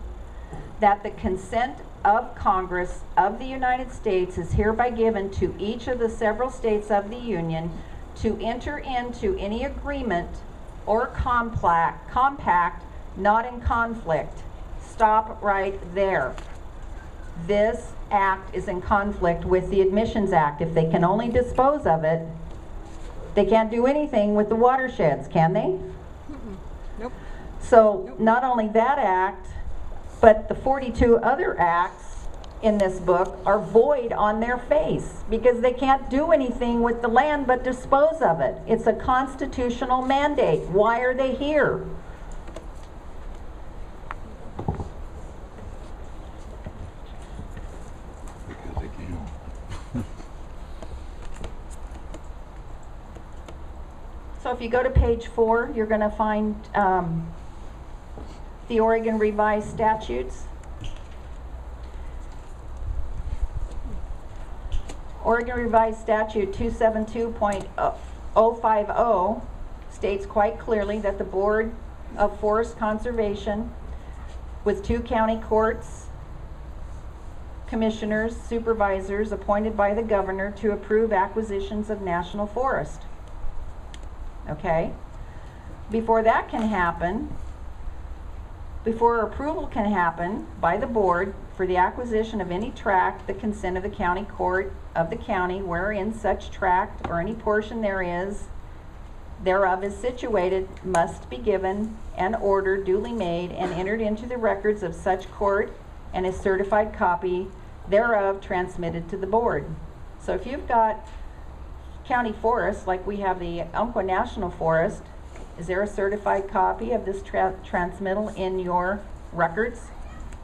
Speaker 1: that the consent of Congress of the United States is hereby given to each of the several states of the Union to enter into any agreement or compact not in conflict. Stop right there. This act is in conflict with the Admissions Act. If they can only dispose of it, they can't do anything with the watersheds, can they?
Speaker 4: Nope.
Speaker 1: So not only that act, but the 42 other acts in this book are void on their face because they can't do anything with the land but dispose of it. It's a constitutional mandate. Why are they here? So if you go to page 4, you're going to find the Oregon Revised Statutes. Oregon Revised Statute 272.050 states quite clearly that the Board of Forest Conservation, with 2 county courts, commissioners, supervisors appointed by the governor to approve acquisitions of national forest. Okay? Before that can happen, before approval can happen by the board for the acquisition of any tract, the consent of the county court of the county wherein such tract or any portion thereof is situated must be given an order duly made and entered into the records of such court and a certified copy thereof transmitted to the board. So if you've got county forests, like we have the Umpqua National Forest, is there a certified copy of this transmittal in your records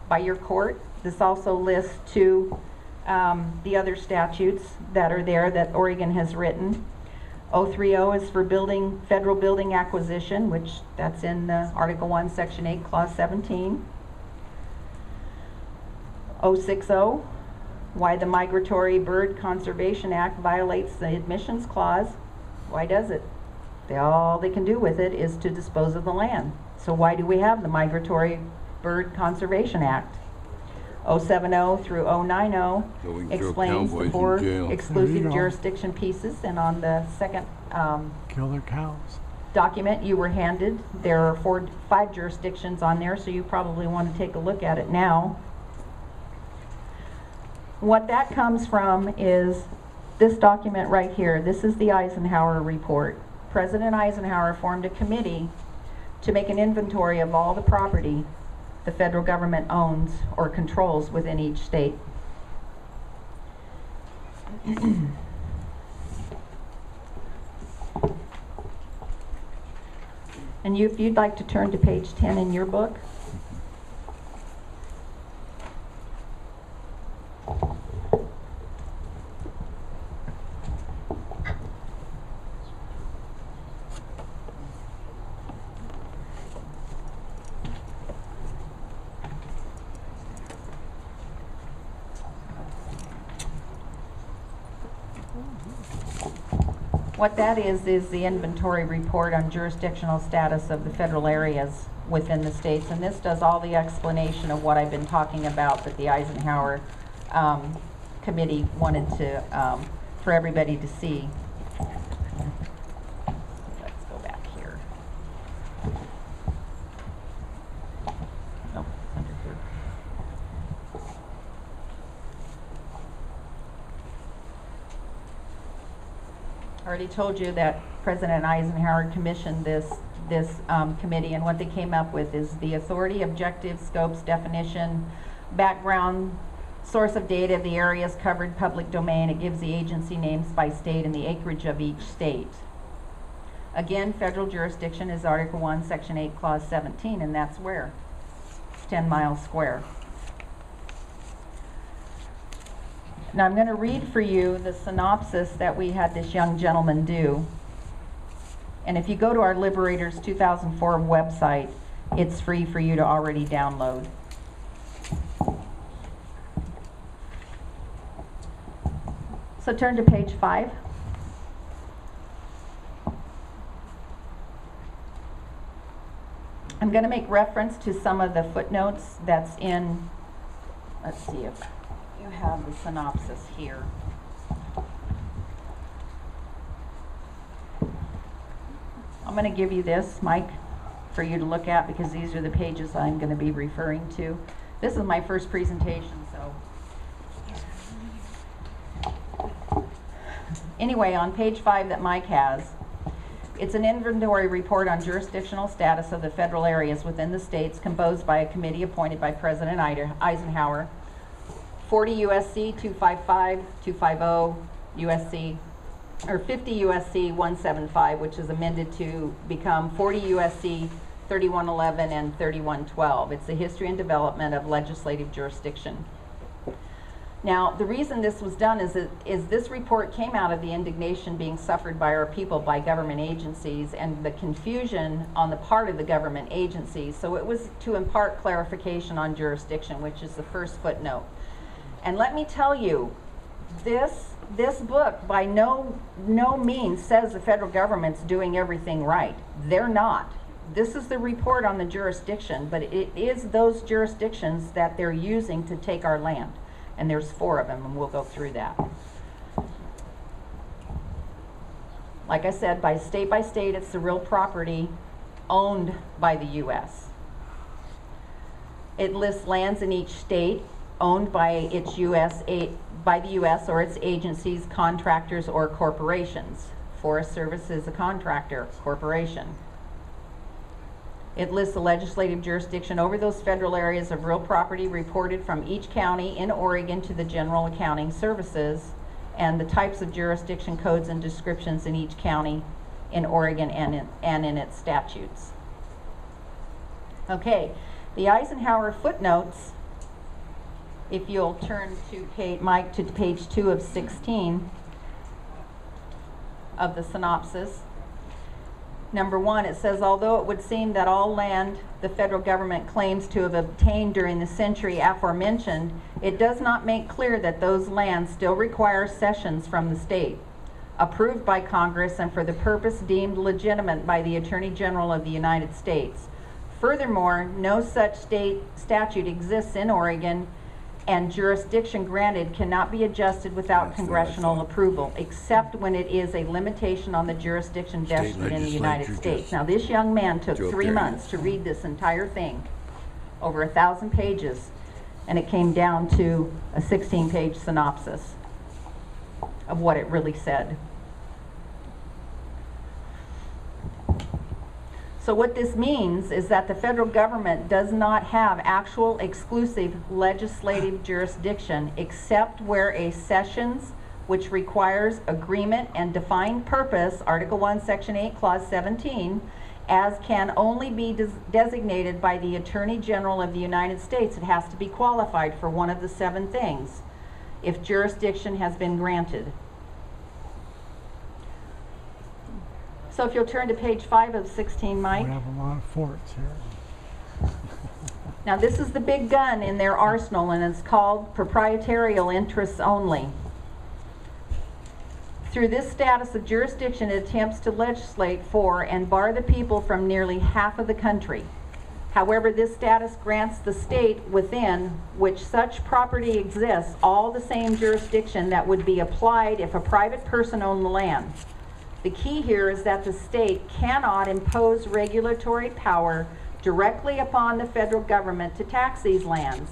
Speaker 1: by your court? This also lists 2 the other statutes that are there that Oregon has written. 030 is for federal building acquisition, which that's in Article 1, Section 8, Clause 17. 060, why the Migratory Bird Conservation Act violates the admissions clause. Why does it? All they can do with it is to dispose of the land. So why do we have the Migratory Bird Conservation Act? 070 through 090 explains the 4 exclusive jurisdiction pieces, and on the second
Speaker 3: Kill their cows.
Speaker 1: document you were handed, there are 5 jurisdictions on there, so you probably want to take a look at it now. What that comes from is this document right here. This is the Eisenhower report. President Eisenhower formed a committee to make an inventory of all the property the federal government owns or controls within each state. And if you'd like to turn to page 10 in your book. What that is the inventory report on jurisdictional status of the federal areas within the states. And this does all the explanation of what I've been talking about that the Eisenhower committee wanted to, for everybody to see. Let's go back here. Nope, it's under here. I already told you that President Eisenhower commissioned this committee, and what they came up with is the authority, objectives, scopes, definition, background, source of data of the areas covered, public domain. It gives the agency names by state and the acreage of each state. Again, federal jurisdiction is Article 1, Section 8, Clause 17, and that's where? It's 10 miles square. Now I'm going to read for you the synopsis that we had this young gentleman do. And if you go to our Liberators 2004 website, it's free for you to already download. So turn to page 5. I'm going to make reference to some of the footnotes that's in, let's see if you have the synopsis here. I'm going to give you this, Mike, for you to look at because these are the pages I'm going to be referring to. This is my first presentation, so. Anyway, on page 5 that Mike has, it's an inventory report on jurisdictional status of the federal areas within the states composed by a committee appointed by President Eisenhower. 40 U.S.C. 255, 250 U.S.C., or 50 U.S.C. 175, which is amended to become 40 U.S.C. 3111 and 3112. It's the history and development of legislative jurisdiction. Now, the reason this was done is this report came out of the indignation being suffered by our people by government agencies and the confusion on the part of the government agencies. So it was to impart clarification on jurisdiction, which is the first footnote. And let me tell you, this book by no means says the federal government's doing everything right. They're not. This is the report on the jurisdiction, but it is those jurisdictions that they're using to take our land. And there's 4 of them, and we'll go through that. Like I said, by state, it's the real property owned by the U.S. It lists lands in each state owned by its by the U.S. or its agencies, contractors, or corporations. Forest Service is a contractor, corporation. It lists the legislative jurisdiction over those federal areas of real property reported from each county in Oregon to the General Accounting Services, and the types of jurisdiction codes and descriptions in each county in Oregon and in its statutes. Okay, the Eisenhower footnotes, if you'll turn to Mike to page 2 of 16 of the synopsis. Number 1, it says, although it would seem that all land the federal government claims to have obtained during the century aforementioned, it does not make clear that those lands still require cessions from the state, approved by Congress and for the purpose deemed legitimate by the Attorney General of the United States. Furthermore, no such state statute exists in Oregon, and jurisdiction granted cannot be adjusted without congressional approval, except when it is a limitation on the jurisdiction vested in the United States. Now, this young man took 3 months to read this entire thing, over 1,000 pages, and it came down to a 16-page synopsis of what it really said. So what this means is that the federal government does not have actual exclusive legislative jurisdiction except where a sessions, which requires agreement and defined purpose, Article 1, Section 8, Clause 17, as can only be designated by the Attorney General of the United States. It has to be qualified for one of the 7 things if jurisdiction has been granted. So if you'll turn to page 5 of 16, Mike.
Speaker 3: We have a lot of forts here.
Speaker 1: Now this is the big gun in their arsenal, and it's called proprietarial interests only. Through this status of jurisdiction, it attempts to legislate for and bar the people from nearly half of the country. However, this status grants the state within which such property exists all the same jurisdiction that would be applied if a private person owned the land. The key here is that the state cannot impose regulatory power directly upon the federal government to tax these lands.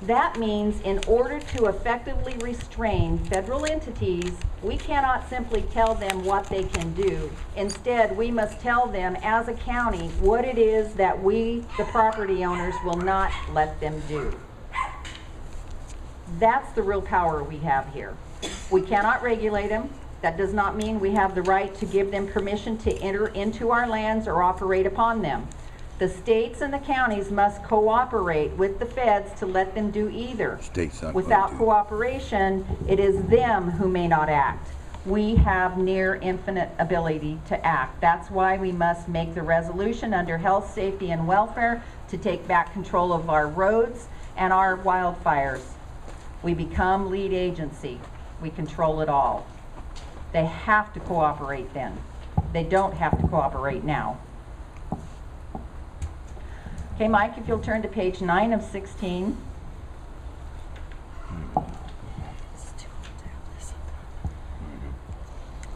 Speaker 1: That means in order to effectively restrain federal entities, we cannot simply tell them what they can do. Instead, we must tell them as a county what it is that we, the property owners, will not let them do. That's the real power we have here. We cannot regulate them. That does not mean we have the right to give them permission to enter into our lands or operate upon them. The states and the counties must cooperate with the feds to let them do either. Without cooperation, it is them who may not act. We have near infinite ability to act. That's why we must make the resolution under health, safety, and welfare to take back control of our roads and our wildfires. We become lead agency. We control it all. They have to cooperate then. They don't have to cooperate now. Okay, Mike, if you'll turn to page 9 of 16.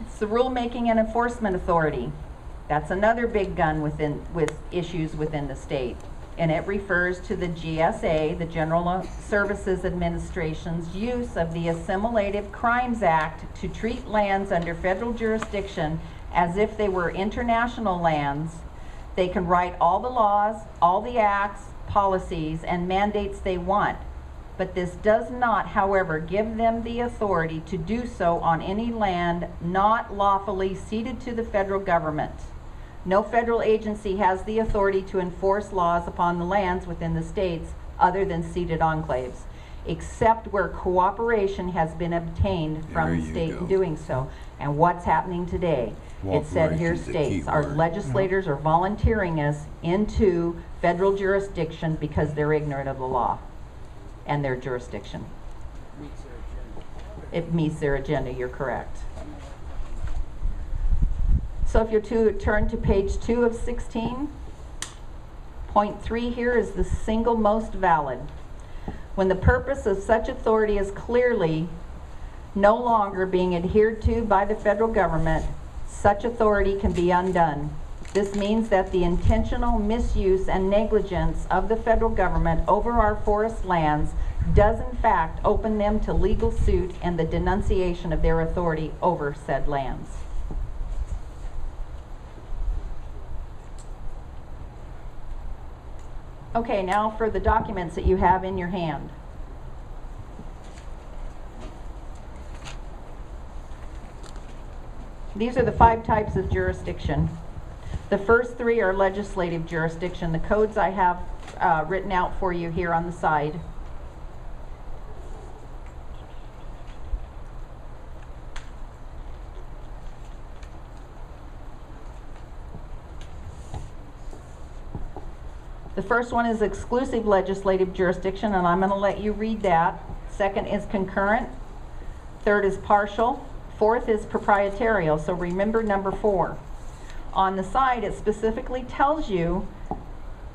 Speaker 1: It's the rulemaking and enforcement authority. That's another big gun with issues within the state. And it refers to the GSA, the General Services Administration's use of the Assimilative Crimes Act to treat lands under federal jurisdiction as if they were international lands. They can write all the laws, all the acts, policies, and mandates they want. But this does not, however, give them the authority to do so on any land not lawfully ceded to the federal government. No federal agency has the authority to enforce laws upon the lands within the states other than ceded enclaves, except where cooperation has been obtained from the state in doing so. And what's happening today? It said here states, our legislators are volunteering us into federal jurisdiction because they're ignorant of the law and their jurisdiction. It meets their agenda, you're correct. So if you turn to page 2 of 16, point 3 here is the single most valid. When the purpose of such authority is clearly no longer being adhered to by the federal government, such authority can be undone. This means that the intentional misuse and negligence of the federal government over our forest lands does in fact open them to legal suit and the denunciation of their authority over said lands. Okay, now for the documents that you have in your hand. These are the 5 types of jurisdiction. The first 3 are legislative jurisdiction. The codes I have written out for you here on the side. The first one is exclusive legislative jurisdiction, and I'm going to let you read that. Second is concurrent. Third is partial. Fourth is proprietarial, so remember number 4. On the side, it specifically tells you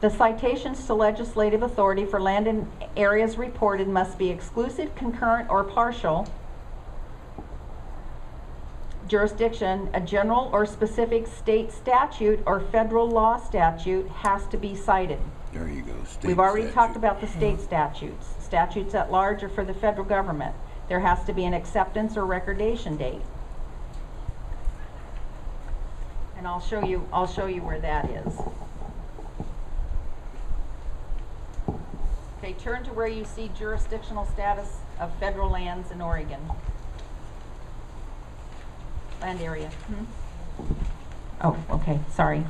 Speaker 1: the citations to legislative authority for land and areas reported must be exclusive, concurrent, or partial. Jurisdiction, a general or specific state statute or federal law statute has to be cited.
Speaker 2: There you go.
Speaker 1: We've already talked about the state statutes. Statutes at large are for the federal government. There has to be an acceptance or recordation date. And I'll show you where that is. Okay, turn to where you see jurisdictional status of federal lands in Oregon. Land area. Oh, okay, sorry.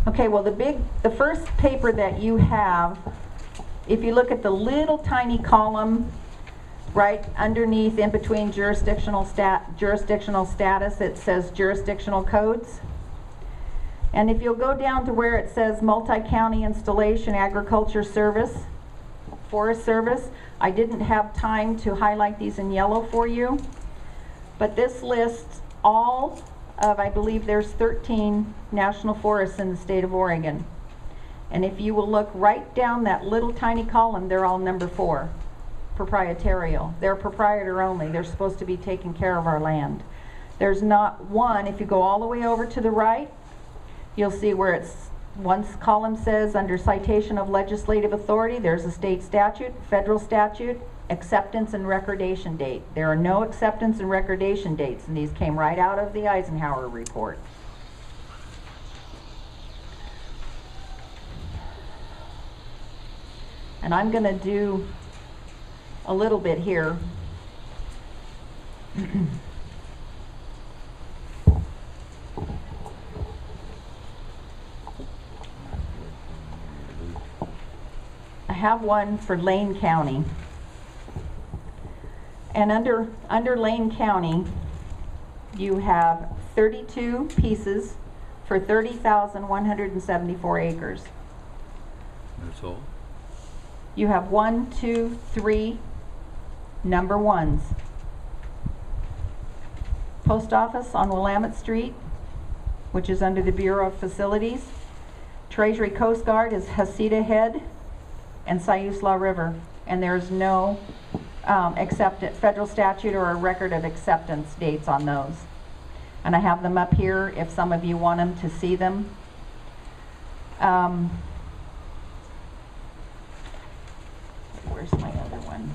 Speaker 1: Okay, well the first paper that you have, if you look at the little tiny column right underneath in between jurisdictional status, it says jurisdictional codes. And if you'll go down to where it says multi-county installation, agriculture service, forest service, I didn't have time to highlight these in yellow for you, but this lists all of, I believe there's 13 national forests in the state of Oregon. And if you will look right down that little tiny column, they're all number 4, proprietarial. They're proprietor only. They're supposed to be taking care of our land. There's not one, if you go all the way over to the right, you'll see where it's, one column says under citation of legislative authority, there's a state statute, federal statute, acceptance and recordation date. There are no acceptance and recordation dates, and these came right out of the Eisenhower report. And I'm going to do a little bit here. I have one for Lane County. And under Lane County, you have 32 pieces for 30,174 acres.
Speaker 2: That's all?
Speaker 1: You have 1, 2, 3 number ones. Post office on Willamette Street, which is under the Bureau of Facilities. Treasury Coast Guard is Hasita Head and Siuslaw River. And there's no federal statute or a record of acceptance dates on those. And I have them up here if some of you want them to see them. Where's my other one?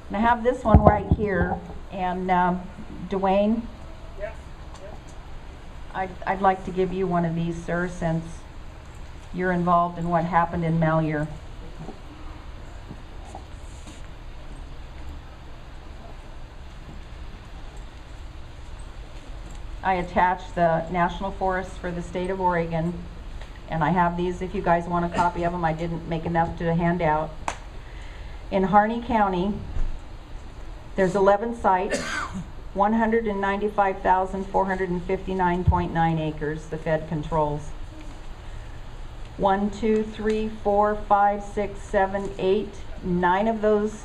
Speaker 1: And I have this one right here. And Dwayne,
Speaker 7: Yep.
Speaker 1: I'd like to give you one of these, sir, since you're involved in what happened in Malheur. I attached the national forests for the state of Oregon, and I have these if you guys want a copy of them. I didn't make enough to hand out. In Harney County, there's 11 sites, 195,459.9 acres the Fed controls. 1, 2, 3, 4, 5, 6, 7, 8, 9 of those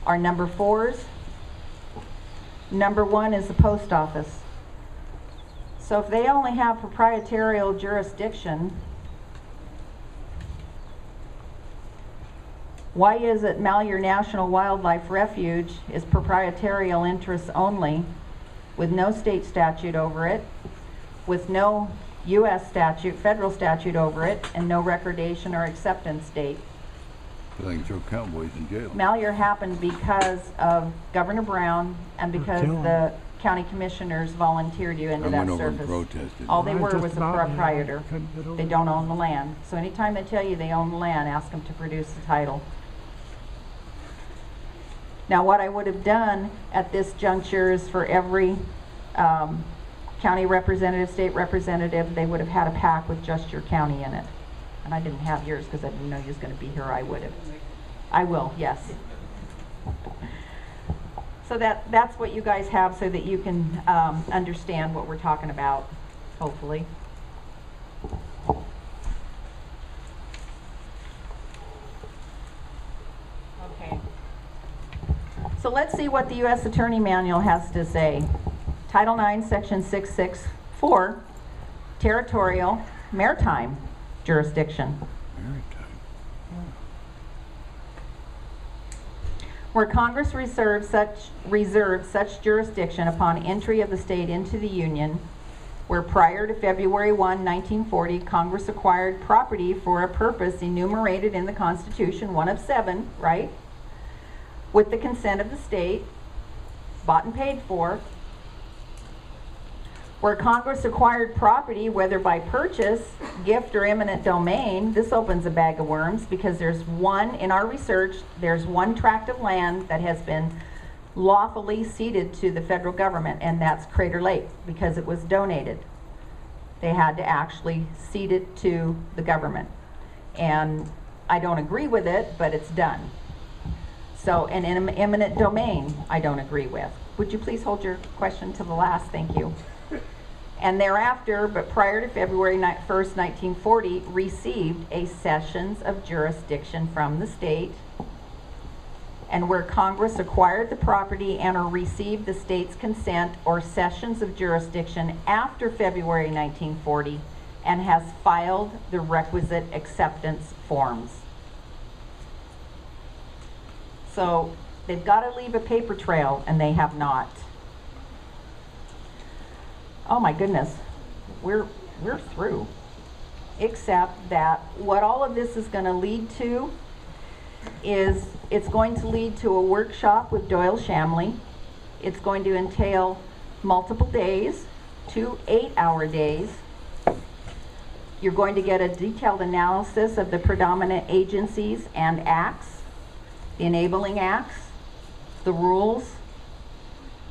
Speaker 1: are number 4s. Number 1 is the post office. So if they only have proprietarial jurisdiction, why is it Malheur National Wildlife Refuge is proprietarial interests only, with no state statute over it, with no U.S. statute, federal statute over it, and no recordation or acceptance date?
Speaker 2: They can throw cowboys in jail.
Speaker 1: Malheur happened because of Governor Brown and because the county commissioners volunteered you into
Speaker 2: I
Speaker 1: that
Speaker 2: went over and
Speaker 1: service.
Speaker 2: protested.
Speaker 1: All they
Speaker 3: I
Speaker 1: were
Speaker 3: just
Speaker 1: was a
Speaker 3: about had,
Speaker 1: proprietor.
Speaker 3: couldn't get over
Speaker 1: They
Speaker 3: it.
Speaker 1: don't own the land. So anytime they tell you they own the land, ask them to produce the title. Now what I would have done at this juncture is for every county representative, state representative, they would have had a pack with just your county in it. And I didn't have yours because I didn't know you was going to be here. I would have. I will, yes. So that's what you guys have so that you can understand what we're talking about, hopefully. Okay. So let's see what the U.S. Attorney Manual has to say. Title IX, Section 664, territorial maritime jurisdiction. Where Congress reserves such jurisdiction upon entry of the state into the Union, where prior to February 1, 1940, Congress acquired property for a purpose enumerated in the Constitution, one of 7, right? With the consent of the state, bought and paid for. Where Congress acquired property, whether by purchase, gift, or eminent domain, this opens a bag of worms because there's one, in our research, there's one tract of land that has been lawfully ceded to the federal government, and that's Crater Lake, because it was donated. They had to actually cede it to the government. And I don't agree with it, but it's done. So, an eminent domain, I don't agree with. Would you please hold your question to the last? Thank you. And thereafter, but prior to February 1st, 1940, received a cessions of jurisdiction from the state, and where Congress acquired the property and or received the state's consent or cessions of jurisdiction after February 1940 and has filed the requisite acceptance forms. So they've got to leave a paper trail, and they have not. Oh my goodness, we're through. Except that what all of this is going to lead to is it's going to lead to a workshop with Doyle Shamley. It's going to entail multiple days, 2 8-hour days. You're going to get a detailed analysis of the predominant agencies and acts, the enabling acts, the rules,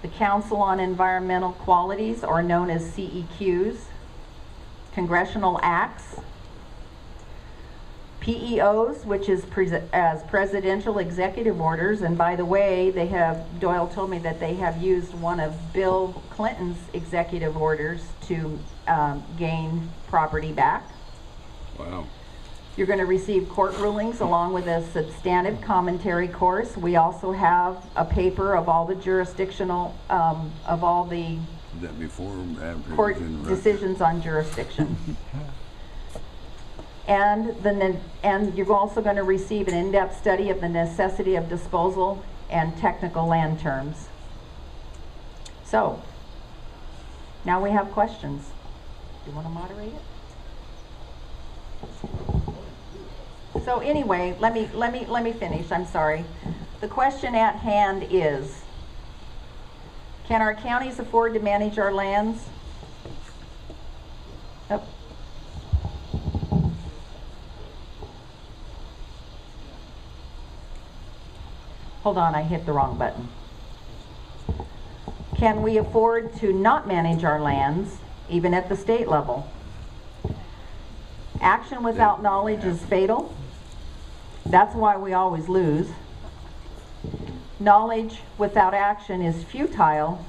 Speaker 1: the Council on Environmental Qualities, or known as CEQs, congressional acts, PEOs, which is as presidential executive orders, and by the way, Doyle told me that they have used one of Bill Clinton's executive orders to gain property back.
Speaker 2: Wow.
Speaker 1: You're going to receive court rulings along with a substantive commentary course. We also have a paper of all the jurisdictional, of all the
Speaker 2: Is that before or after?
Speaker 1: court decisions on jurisdiction. And you're also going to receive an in-depth study of the necessity of disposal and technical land terms. So, now we have questions. Do you want to moderate it? So anyway, let me finish. I'm sorry. The question at hand is, can our counties afford to manage our lands? Oh. Hold on, I hit the wrong button. Can we afford to not manage our lands, even at the state level? Action without knowledge is fatal. That's why we always lose. Knowledge without action is futile.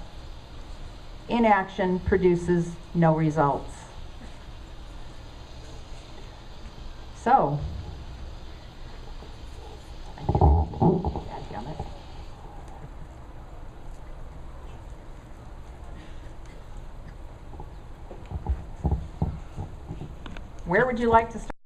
Speaker 1: Inaction produces no results. So, where would you like to start?